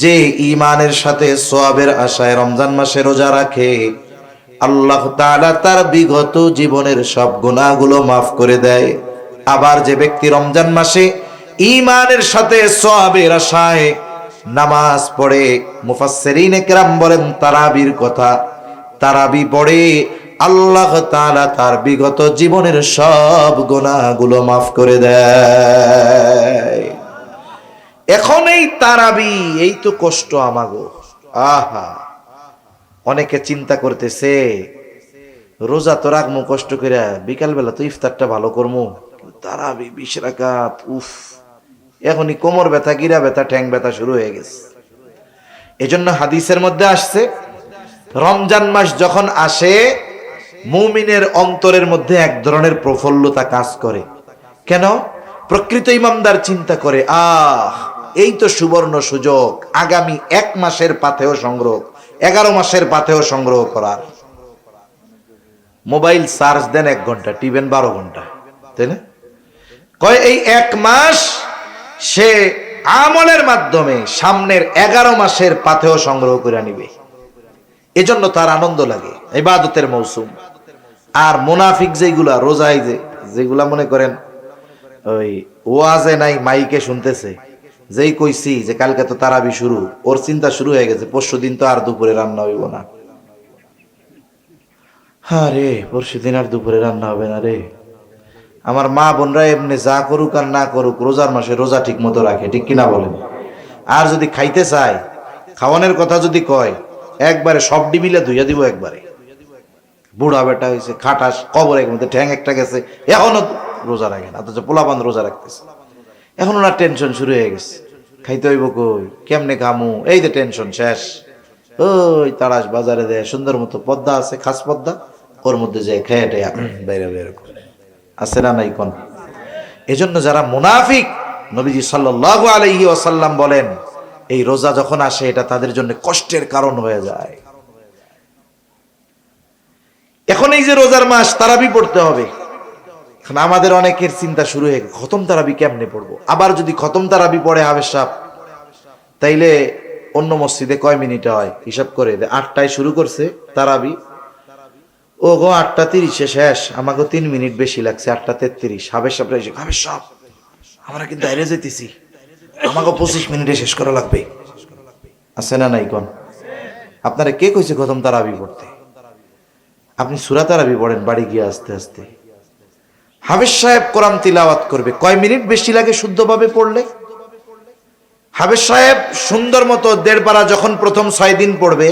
যে ঈমানের সাথে সওয়াবের আশায় রমজান মাসে রোজা রাখে, আল্লাহ তাআলা তার বিগত জীবনের সব গুনাহগুলো মাফ করে দেয়। আবার যে ব্যক্তি রমজান মাসে ঈমানের সাথে সওয়াবের আশায় নামাজ পড়ে, মুফাসসিরিনে কেরাম বলেন তারাবির কথা, তারাবি পড়ে, আল্লাহ তাআলা তার বিগত জীবনের সব গুনাহগুলো মাফ করে দেয়। এখন এই তারাবি, এই তো কষ্ট আমাগো। আহা, অনেকে চিন্তা করতেছে রোজা তো রাখবো কষ্ট করে, বিকাল বেলা তো ইফতারটা ভালো করবো, তারাবি 20 রাকাত, উফ, এখনই কোমর ব্যথা, গিরা ব্যথা, ঠ্যাং ব্যথা শুরু হয়ে গেছে। এজন্য হাদিসের মধ্যে আসছে, রমজান মাস যখন আসে মুমিনের অন্তরের মধ্যে এক ধরনের প্রফুল্লতা কাজ করে। কেন? প্রকৃত ইমানদার চিন্তা করে, এই তো সুবর্ণ সুযোগ, আগামী 1 মাসের পাথেয় সংগ্রহ, 11 মাসের পাথেয় সংগ্রহ করার। মোবাইল চার্জ দেন 1 ঘন্টা, টিভেন 12 ঘন্টা, তাই না? কয় এই 1 মাস সে আমলের মাধ্যমে সামনের 11 মাসের পাথেয় সংগ্রহ করে নিবে, এজন্য তার আনন্দ লাগে, ইবাদতের মৌসুম। আর মুনাফিক যেগুলা রোজায় যেগুলা মনে করেন ওই ওয়াজে নাই, মাইকে শুনতেছে, যেই কইছি যে কালকে তো তারাবি শুরু, ওর চিন্তা শুরু হয়ে গেছে পরশু দিন তো আর দুপুরে রান্না হইব না। আরে পরশু দিন আর দুপুরে রান্না হবে না রে। আমার মা বোনরা এমনি যা করুক আর না করুক, রোজার মাসে রোজা ঠিক মতো রাখে, ঠিক কিনা বলেন? আর যদি খাইতে চায়, খাওয়ানোর কথা যদি কয়, একবারে সব ডিবিলে ধুইয়া দিব একবারে। বুড়া বেটা হয়েছে, খাটাস, কবরের মধ্যে ঠ্যাং একটা গেছে, এখনো রোজা রাখে না, অথচ পোলাপান রোজা রাখতেছে। এখন ওনার টেনশন শুরু হয়ে গেছে, খাইতে হইব কই, কেমনে খামু, এই যে টেনশন শেষ। ওই তাড়াশ বাজারে দেয় সুন্দর মতো পদ্মা আছে, খাস পদ্মা, ওর মধ্যে যে খেয়ে টেয়া বাইরে বের আছে না নাই কোন। এজন্য যারা মুনাফিক, নবীজি সাল্লাল্লাহু আলাইহি ওয়াসাল্লাম বলেন, এই রোজা যখন আসে এটা তাদের জন্য কষ্টের কারণ হয়ে যায়। এখন এই যে রোজার মাস, তারাবি পড়তে হবে, আমাদের অনেকের চিন্তা শুরু হয়ে গেছে, খতম তারাবি কেমনে পড়বো। আবার যদি খতম তারাবি পড়ে হাফেজ সাহেব, তাইলে অন্য মসজিদে কয় মিনিটে হয় হিসাব করে, 8টায় শুরু করছে তারাবি, ও গো 8:30 শেষ, আমাকে 3 মিনিট বেশি লাগছে, 8:33। হাফেজ সাহেব, হাফেজ সাহেব আমরা কিন্তু হারিয়ে যেতেছি, আমাকে 25 মিনিটে শেষ করা লাগবে, আছে না নাই কোন? আপনারা কে কইছে খতম তারাবি পড়তে? আপনি সূরা তারাবি পড়েন বাড়ি গিয়ে আস্তে আস্তে। হাফেজ সাহেব কোরআন তিলাওয়াত করবে, কয় মিনিট বেশি লাগে শুদ্ধভাবে পড়লে? হাফেজ সাহেব সুন্দর মতো 1.5 পারা যখন প্রথম 6 দিন পড়বে,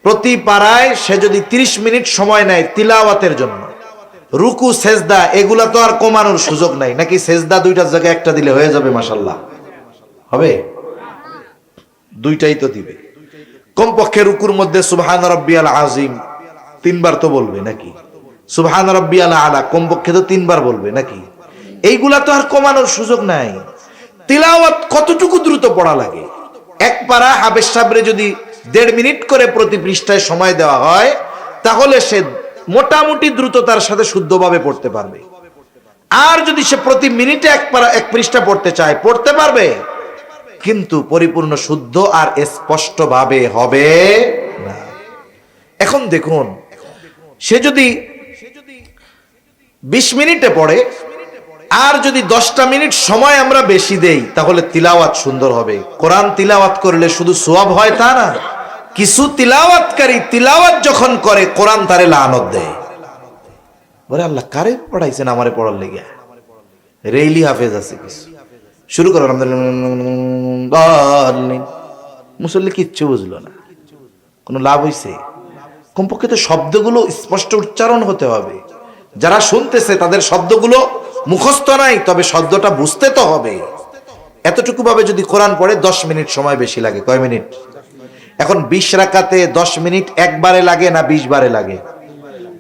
প্রতি পারায় সে যদি 30 মিনিট সময় নেয় তিলাওয়াতের জন্য, রুকু সেজদা এগুলা তো আর কমানোর সুযোগ নাই, নাকি সেজদা 2টার জায়গায় 1টা দিলে হয়ে যাবে? মাশাআল্লাহ, হবে? 2টাই তো দিবে। কমপক্ষে রুকুর মধ্যে সুবহান রাব্বিয়াল আযীম 3 বার তো বলবে নাকি? সুবহান রাব্বিয়াল আলা কমপক্ষে তো 3 বার বলবে নাকি? এইগুলা তো আর কমানোর সুযোগ নাই। তিলাওয়াত কতটুকু দ্রুত পড়া লাগে? 1 পারা হাফেজ সাহেবরে যদি 1.5 মিনিট করে প্রতি পৃষ্ঠায় সময় দেওয়া হয়, তাহলে সে মোটামুটি দ্রুততার সাথে শুদ্ধভাবে পড়তে পারবে। আর যদি সে প্রতি মিনিটে 1 পৃষ্ঠা পড়তে চায়, পড়তে পারবে, কিন্তু পরিপূর্ণ শুদ্ধ আর স্পষ্ট ভাবে হবে না। এখন দেখুন, সে যদি 20 মিনিটে পড়ে, আর যদি 10টা মিনিট সময় আমরা বেশি দেই, তাহলে তিলাওয়াত সুন্দর হবে। কোরআন তিলাওয়াত করলে শুধু সওয়াব হয় তা না, কিছু তিলাওয়াতকারী তিলাওয়াত যখন করে কোরআন তারে লানত দেয়। বলে আল্লাহ কারে পড়াইছেন আমারে পড়ার লেগে? রেইলি হাফেজ আছে কিছু, শুরু করো মুসল্লি কিচ্ছু বুঝলো না, কোনো লাভ হইছে? কমপক্ষে তো শব্দগুলো স্পষ্ট উচ্চারণ হতে হবে। যারা শুনতেছে তাদের শব্দগুলো মুখস্থ নাই, তবে শব্দটা বুঝতে তো হবে। এতটুকু ভাবে যদি কোরআন পড়ে 10 মিনিট সময় বেশি লাগে, কয় মিনিট? এখন 20 রাকাতে 10 মিনিট একবারে লাগে না 20 বারে লাগে?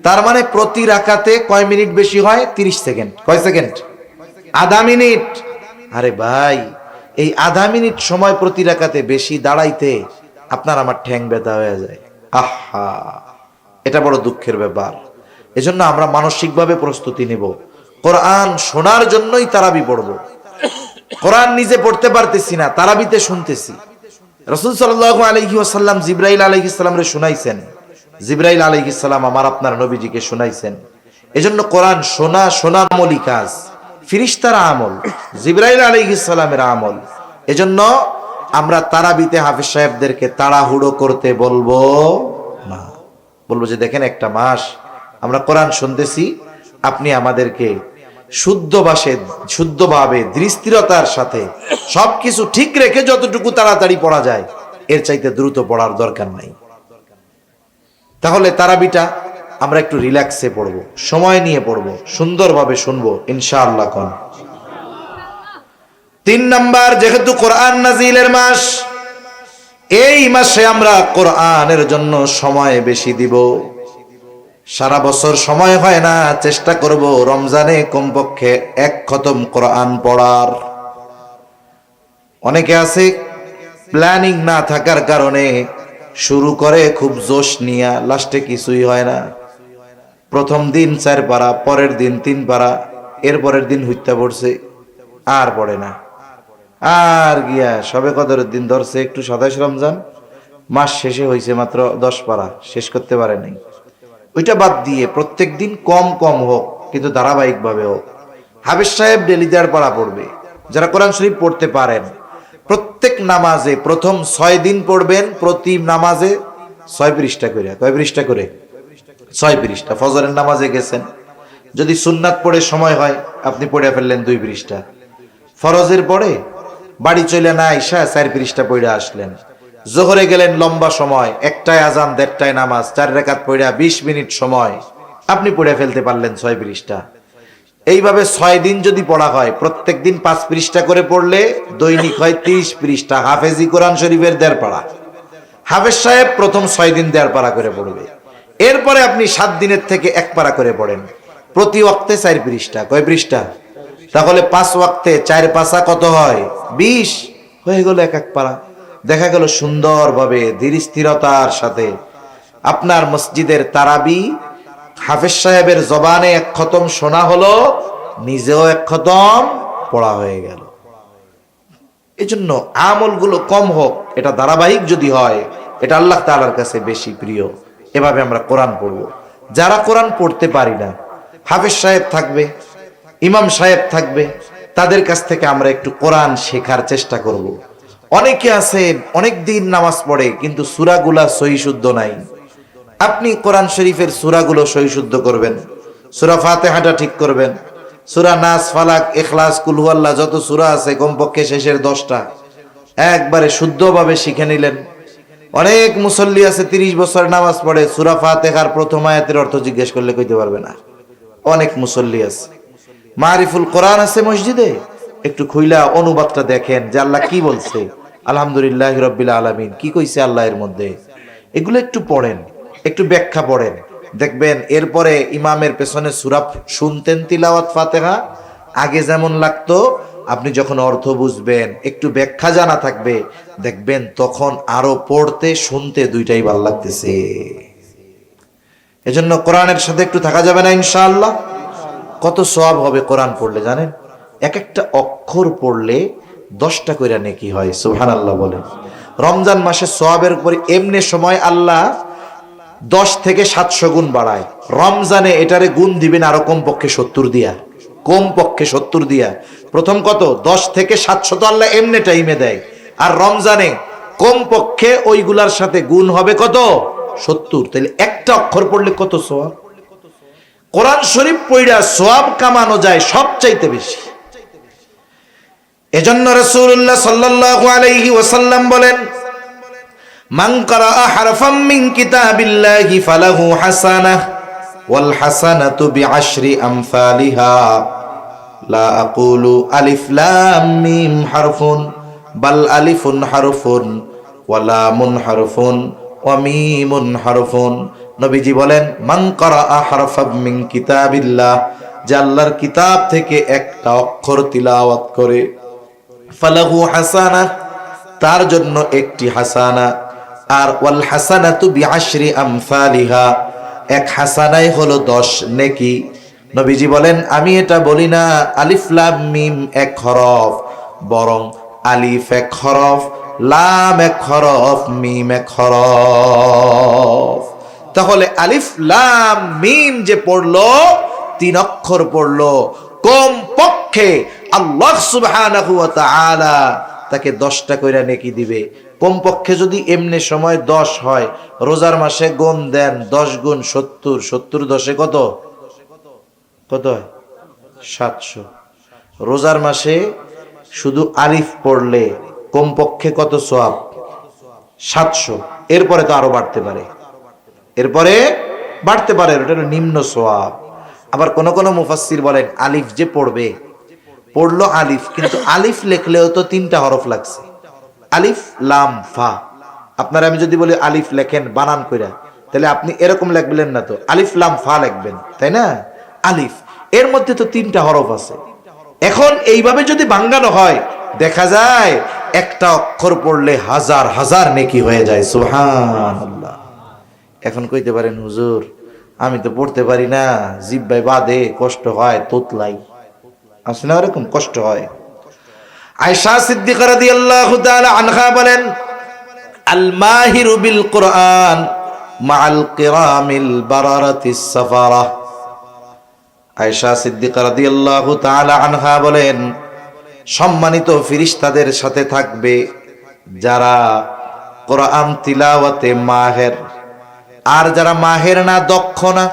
তার মানে প্রতি রাকাতে কয় মিনিট বেশি হয়? 30 সেকেন্ড। কয় সেকেন্ড? আধা মিনিট। আরে ভাই, এই আধা মিনিট সময় প্রতি রাকাতে বেশি দাঁড়াইতে আপনার আমার ঠ্যাং ব্যথা হয়ে যায়। আহা, এটা বড় দুঃখের ব্যাপার। এজন্য আমরা মানসিকভাবে প্রস্তুতি নেব, কোরআন শোনার জন্যই তারাবি পড়ব। কোরআন নিজে পড়তে পারতেছি না, তারাবিতে শুনতেছি। রাসূল সাল্লাল্লাহু আলাইহি ওয়াসাল্লাম জিবরাইল আলাইহিস সালামরে শুনাইছেন, জিবরাইল আলাইহিস সালাম আমার আপনার নবীজিকে শুনাইছেন। এজন্য কোরআন শোনা আমলি কাজ, ফেরেশতার আমল, জিবরাইল আলাইহিস সালামের আমল। এজন্য আমরা তারাবিতে হাফেজ সাহেবদেরকে তাড়াহুড়ো করতে বলবো না। বলবো যে দেখেন, একটা মাস আমরা কোরআন শুনতেছি, আপনি আমাদেরকে শুদ্ধভাবে দৃষ্টিরতার সাথে সবকিছু ঠিক রেখে যতটুকু তাড়াতাড়ি পড়া যায় এর চাইতে দ্রুত পড়ার দরকার নাই। তাহলে তারাবিটা আমরা একটু রিল্যাক্সে পড়বো, সময় নিয়ে পড়বো, সুন্দরভাবে শুনবো ইনশাআল্লাহ। কোন 3 নাম্বার, যেহেতু কোরআন নাজিলের মাস, এই মাসে আমরা কোরআনের জন্য সময় বেশি দিব। সারা বছর সময় হয় না, চেষ্টা করব রমজানে কমপক্ষে 1 খতম কোরআন পড়ার। অনেকে আছে প্ল্যানিং না থাকার কারণে শুরু করে খুব জোশ নিয়া, লাস্টে কিছুই হয় না। প্রথম দিন 4 পারা, পরের দিন 3 পারা, এর পরের দিন হুইত্যা পড়ছে, আর পড়ে না। আর গিয়া সবে কদরের দিন ধরছে, একটু 27 রমজান, মাস শেষে হয়েছে মাত্র 10 পারা, শেষ করতে পারে নাই। ওইটা বাদ দিয়ে প্রত্যেক দিন কম কম হোক, কিন্তু ধারাবাহিকভাবে হোক। হাফেজ সাহেব ডেলি 1.5 পারা পড়বে। যারা কোরআন শরীফ পড়তে পারেন, প্রত্যেক নামাজে প্রথম 6 দিন পড়বেন, প্রতি নামাজে 6 পৃষ্ঠা করে। কয় পৃষ্ঠা করে? 6 পৃষ্ঠা। ফজরের নামাজে গেছেন, যদি সুন্নাত পড়ে সময় হয় আপনি পড়ে ফেললেন 2 পৃষ্ঠা। ফরজের পরে বাড়ি চলে না আইসা 4 পৃষ্ঠা পড়ে আসলেন। জোহরে গেলেন লম্বা সময়, 1টায় আজান 1:30টায় নামাজ, 4 রাকাত পড়া 20 মিনিট সময়, আপনি পড়ে ফেলতে পারলেন 6 পৃষ্ঠা। এইভাবে 6 দিন যদি পড়া হয়, প্রত্যেক দিন 5 পৃষ্ঠা করে পড়লে দৈনিক হয় 30 পৃষ্ঠা। হাফেজি কোরআন শরীফের 1.5 পারা। হাফেজ সাহেব প্রথম 6 দিন 1.5 পারা করে পড়বে। এরপরে আপনি 7 দিনের থেকে 1 পারা করে পড়েন, প্রতি ওয়াক্তে 4 পৃষ্ঠা। কয় পৃষ্ঠা? তাহলে 5 ওয়াক্তে 4 পাঁচা কত হয়? 20 হয়ে গেল 1 পারা। দেখা গেল সুন্দরভাবে ধীর স্থিরতার সাথে আপনার মসজিদের তারাবি হাফেজ সাহেবের জবানে 1 খতম শোনা হলো, নিজেও 1 খতম পড়া হয়ে গেল। এজন্য আমলগুলো কম হোক, এটা ধারাবাহিক যদি হয়, এটা আল্লাহ তাআলার কাছে বেশি প্রিয়। এভাবে আমরা কোরআন পড়ব। যারা কোরআন পড়তে পারি না, হাফেজ সাহেব থাকবে, ইমাম সাহেব থাকবে, তাদের কাছ থেকে আমরা একটু কোরআন শেখার চেষ্টা করব। অনেকে আছে অনেক দিন নামাজ পড়ে কিন্তু সূরাগুলা সহি শুদ্ধ নাই। আপনি কোরআন শরীফের সূরাগুলো সহি শুদ্ধ করবেন, সূরা ফাতিহাটা ঠিক করবেন, সূরা নাস, ফালাক, ইখলাস, কুল হুয়াল্লাহ যত সূরা আছে কমপক্ষে শেষের 10টা একবারে শুদ্ধভাবে শিখে নিলেন। অনেক মুসল্লি আছে 30 বছর নামাজ পড়ে, সূরা ফাতিহার প্রথম আয়াতের অর্থ জিজ্ঞেস করলে কইতে পারবে না। অনেক মুসল্লি আছে। মারিফুল কোরআন আছে মসজিদে, একটু খুইলা অনুবাদটা দেখেন যে আল্লাহ কি বলছে, আলহামদুলিল্লাহি রাব্বিল আলামিন কি কইছে আল্লাহ এর মধ্যে। এগুলো একটু পড়েন, একটু ব্যাখ্যা পড়েন, দেখবেন এরপরে ইমামের পেছনে সূরা শুনতেন, তিলাওয়াত ফাতিহা আগে যেমন লাগতো, আপনি যখন অর্থ বুঝবেন, একটু ব্যাখ্যা জানা থাকবে, দেখবেন তখন আরো পড়তে শুনতে দুইটাই ভালো লাগতেছে। এজন্য কোরআনের সাথে একটু থাকা যাবে না ইনশাআল্লাহ। কত সওয়াব হবে কোরআন পড়লে জানেন? এক একটা অক্ষর পড়লে 10টা কইরা নেকি হয়। সুবহানাল্লাহ বলে। রমজান মাসে সওয়াবের উপর এমনি সময় আল্লাহ 10 থেকে 700 গুণ বাড়ায়। রমজানে এটারে গুণ দিবেন আরো কমপক্ষে 70 দিয়া, কমপক্ষে 70 দিয়া। প্রথম কত? 10 থেকে 700 তো আল্লাহ এমনি টাইমে দেয়, আর রমজানে কমপক্ষে ওইগুলার সাথে গুণ হবে কত? 70। তাহলে একটা অক্ষর পড়লে কত সওয়াব? কোরআন শরীফ পড়া সওয়াব কামানো যায় সবচাইতে বেশি। এজন্য রাসূলুল্লাহ সাল্লাল্লাহু আলাইহি ওয়াসাল্লাম বলেন, মান ক্বারাআ হারফাম মিন কিতাবিল্লাহি ফালাহু হাসানাহ ওয়াল হাসানাতু বিআশরি আমসালিহা লা আকুলু আলিফ লাম মিম হারফুন বাল আলিফুন হারফুন ওয়া লামুন হারফুন ওয়া মিমুন হারফুন। নবীজি বলেন, মান ক্বারাআ হারফাম মিন কিতাবিল্লাহ, যে আল্লাহর কিতাব থেকে একটা অক্ষর তিলাওয়াত করে, ফালাহু হাসানাহ, তার জন্য একটি হাসানা। আর ওয়াল হাসানাতু বিআশরি আমসালিহা, এক হাসানাই হলো 10 নেকি। নবীজি বলেন, আমি এটা বলি না আলিফ লাম মিম এক হরফ, বরং আলিফ এক হরফ, লাম এক হরফ, মিম এক হরফ। তাহলে আলিফ লাম মিম যে পড়লো, 3 অক্ষর পড়লো, কম পক্ষে আল্লাহ সুবহানাহু ওয়া তাআলা তাকে 10টা কইরা নেকি দিবে। কমপক্ষে যদি এমনি সময় 10 হয়, রোজার মাসে গুণ দেন 10 গুণ 70, 70 10 কত কত হয়? 700। রোজার মাসে শুধু আলিফ পড়লে কমপক্ষে কত সওয়াব? 700। এরপরে তো আরো বাড়তে পারে, এরপরে বাড়তে পারে, এটা হলো নিম্ন সওয়াব। আবার কোন কোন মুফাসসির বলেন, আলিফ যে পড়লো আলিফ, কিন্তু আলিফ লেখলেও তো 3টা হরফ লাগছে, আলিফ লাম ফা। আপনারা আমি যদি বলি আলিফ লেখেন বানান কইরা, তাহলে আপনি এরকম লিখবেন না, তো আলিফ লাম ফা লিখবেন, তাই না? আলিফ, এর মধ্যে তো 3টা হরফ আছে। এখন এইভাবে যদি ভাঙানো হয়, দেখা যায় একটা অক্ষর পড়লে হাজার হাজার নেকি হয়ে যায়। সুবহানাল্লাহ। এখন কইতে পারেন, হুজুর আমি তো পড়তে পারি না, জিহ্বায় বাদে, কষ্ট হয়, তোতলাই আছে না, এরকম কষ্ট হয়। আয়েশা সিদ্দিকা রাদিয়াল্লাহু তাআলা আনহা বলেন, আল মাহিরু বিল কুরআন মাআল কিরামিল বারারাতিস সাফারা। আয়েশা সিদ্দিকা রাদিয়াল্লাহু তাআলা আনহা বলেন, সম্মানিত ফেরেশতাদের সাথে থাকবে যারা কোরআন তিলাওয়াতে মাহের, আর যারা মাহের না, দক্ষ না,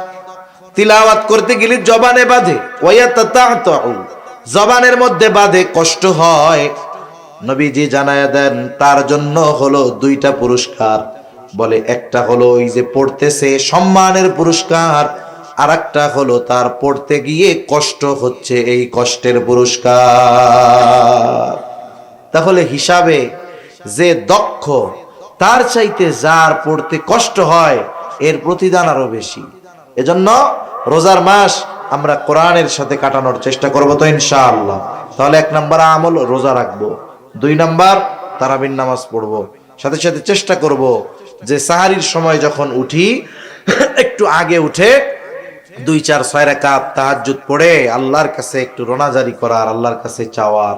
তিলাওয়াত করতে গেলে জবানে বাঁধে, ওয়ায়াতাতাউ, জবানের মধ্যে বাঁধে, কষ্ট হয়। নবীজি জানায়া দেন তার জন্য হলো 2টা পুরস্কার। বলে একটা হলো ওই যে পড়তেছে সম্মানের পুরস্কার, আর একটা হলো তার পড়তে গিয়ে কষ্ট হচ্ছে, এই কষ্টের পুরস্কার। তাহলে হিসাবে যে দক্ষ, তার চাইতে যার পড়তে কষ্ট হয়, এর প্রতিদান আরো বেশি। এজন্য রোজার মাস আমরা কোরআনের সাথে কাটানোর চেষ্টা করব তো ইনশাআল্লাহ। তাহলে 1 নাম্বার আমল রোজা রাখবো, 2 নাম্বার তারাবির নামাজ পড়বো, সাথে সাথে চেষ্টা করব যে সাহারির সময় যখন উঠি একটু আগে উঠে 2-4-6 রাকাত তাহাজ্জুদ পড়ে আল্লাহর কাছে একটু রোনাজারি করার, আল্লাহর কাছে চাওয়ার,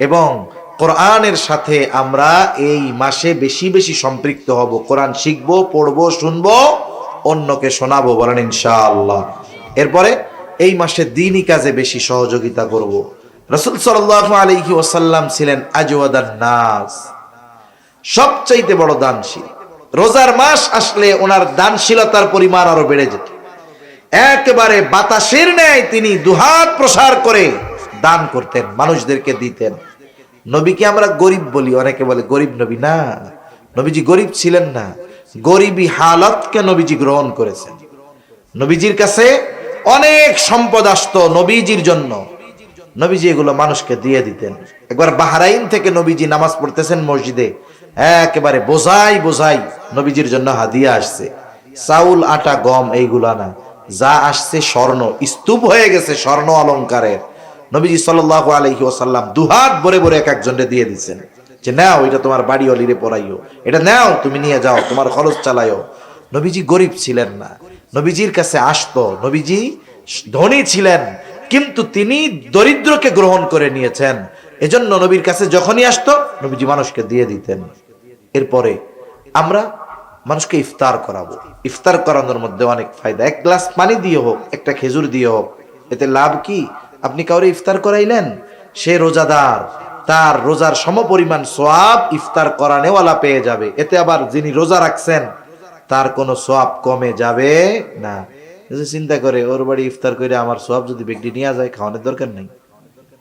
এবং কোরআনের সাথে আমরা এই মাসে বেশি বেশি সম্পৃক্ত হব। কোরআন শিখবো, পড়বো, শুনবো, অন্যকে শোনাবো, বলেন ইনশাআল্লাহ। এরপরে এই মাসে দ্বীনি কাজে বেশি সহযোগিতা করব। রাসূল সাল্লাল্লাহু আলাইহি ওয়াসাল্লাম ছিলেন আজওয়াদান নাস, সবচাইতে বড় দানশীল। রোজার মাস আসলে ওনার দানশীলতার পরিমাণ আরো বেড়ে যেত। একেবারে বাতাসের ন্যায় তিনি দুহাত প্রসার করে দান করতেন, মানুষদেরকে দিতেন। নবীকে আমরা গরিব বলি, অনেকে বলে গরিব নবী, না, নবীজি গরিব ছিলেন না, গরিবী হালতকে নবীজি গ্রহণ করেছেন। নবীজির কাছে অনেক সম্পদ আসতো নবীজির জন্য, নবীজি এগুলো মানুষকে দিয়ে দিতেন। একবার বাহরাইন থেকে নবীজি নামাজ পড়তেছেন মসজিদে, একেবারে বোঝাই বোঝাই নবীজির জন্য হাদিয়া আসছে, চাউল, আটা, গম, এইগুলা না, যা আসছে স্বর্ণ, স্তূপ হয়ে গেছে স্বর্ণ অলংকারের। নবীজি সাল্লাল্লাহু আলাইহি ওয়াসাল্লাম দুহাত ভরে ভরে এক একজনকে দিয়ে দিচ্ছেন, যে নাও এটা তোমার বাড়ি অলিরে পড়াইও, এটা নাও তুমি নিয়ে যাও, তোমার খরচ চালাইও। নবীজি গরিব ছিলেন না, নবীজির কাছে আসতো, নবীজি ধনী ছিলেন, কিন্তু তিনি দরিদ্রকে গ্রহণ করে নিয়েছেন। এজন্য নবীর কাছে যখনই আসতো নবীজি মানুষকে দিয়ে দিতেন। এরপরে আমরা মানুষকে ইফতার করাবো। ইফতার করানোর মধ্যে অনেক ফায়দা। 1 গ্লাস পানি দিয়ে হোক, একটা খেজুর দিয়ে হোক, এতে লাভ কি? আপনি কাউরে ইফতার করাইলেন, সে রোজাদার, তার রোজার সমপরিমাণ সওয়াব ইফতার করানেওয়ালা পেয়ে যাবে। এতে আবার যিনি রোজা রাখছেন তার কোনো সওয়াব কমে যাবে না। চিন্তা করে ওর বাড়ি ইফতার করে আমার সওয়াব যদি ব্যক্তি নিয়ে যায়, খাওয়ানোর দরকার নেই,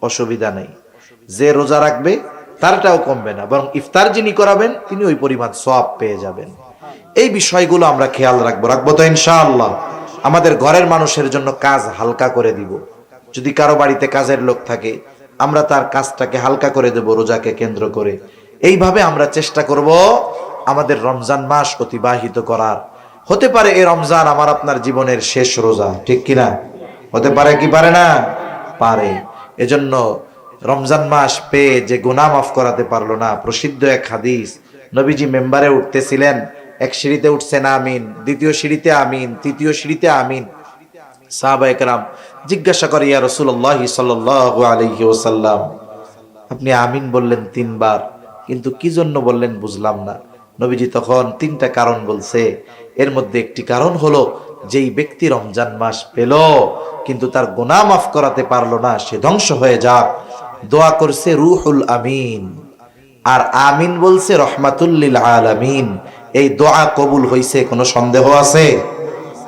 অসুবিধা নেই। যে রোজা রাখবে তারটাও কমবে না, বরং ইফতার যিনি করাবেন তিনি ওই পরিমাণ সওয়াব পেয়ে যাবেন। এই বিষয়গুলো আমরা খেয়াল রাখবো তো ইনশাআল্লাহ। আমাদের ঘরের মানুষের জন্য কাজ হালকা করে দিব। যদি কারো বাড়িতে কাজের লোক থাকে, আমরা তার কাজটাকে হালকা করে দেব রোজাকে কেন্দ্র করে। এইভাবে আমরা চেষ্টা করব আমাদের রমজান মাস অতিবাহিত করার। হতে পারে এই রমজান আমার আপনার জীবনের শেষ রোজা, ঠিক কিনা? হতে পারে কি পারে না? পারে। এজন্য রমজান মাস পেয়ে যে গুনাহ মাফ করাতে পারলো না, প্রসিদ্ধ এক হাদিস, নবীজি মেম্বারে উঠতেছিলেন, এক সিঁড়িতে উঠছেন আমিন, দ্বিতীয় সিঁড়িতে আমিন, তৃতীয় সিঁড়িতে আমিন। সাহাবায়ে কেরাম জিজ্ঞাসা করে, ইয়া রাসূলুল্লাহ সাল্লাল্লাহু আলাইহি ওয়াসাল্লাম, আপনি আমিন বললেন 3 বার, কিন্তু কি জন্য বললেন বুঝলাম না। নবীজি তখন 3টা কারণ বলছে। এর মধ্যে একটি কারণ হলো, যেই ব্যক্তি রমজান মাস পেল কিন্তু তার গুনাহ মাফ করাতে পারলো না, সে ধ্বংস হয়ে যাক। দোয়া করছে রুহুল আমিন, আর আমিন বলছে রহমাতুল লিল আলামিন। এই দোয়া কবুল হইছে, কোনো সন্দেহ আছে?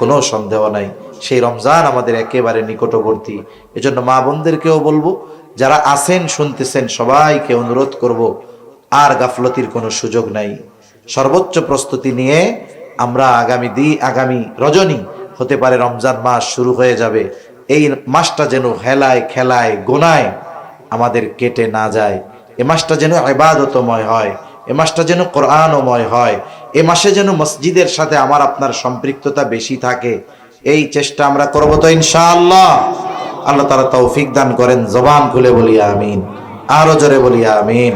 কোনো সন্দেহ নাই। সেই রমজান আমাদের একেবারে নিকটবর্তী। এজন্য মা বোনদেরকেও বলবো, যারা আছেন শুনতেছেন, সবাইকে অনুরোধ করব, আর গাফলতির কোনো সুযোগ নাই। সর্বোচ্চ প্রস্তুতি নিয়ে আমরা আগামী রজনী, হতে পারে রমজান মাস শুরু হয়ে যাবে, এই মাসটা যেন হেলায় খেলায় গোনায় আমাদের কেটে না যায়। এ মাসটা যেন ইবাদতময় হয়, এ মাসটা যেন কোরআনময় হয়, এ মাসে যেন মসজিদের সাথে আমার আপনার সম্পৃক্ততা বেশি থাকে। এই চেষ্টা আমরা করব তো ইনশাআল্লাহ। আল্লাহ তাআলা তৌফিক দান করেন। জবান খুলে বলি আমিন, আরো জোরে বলি আমিন।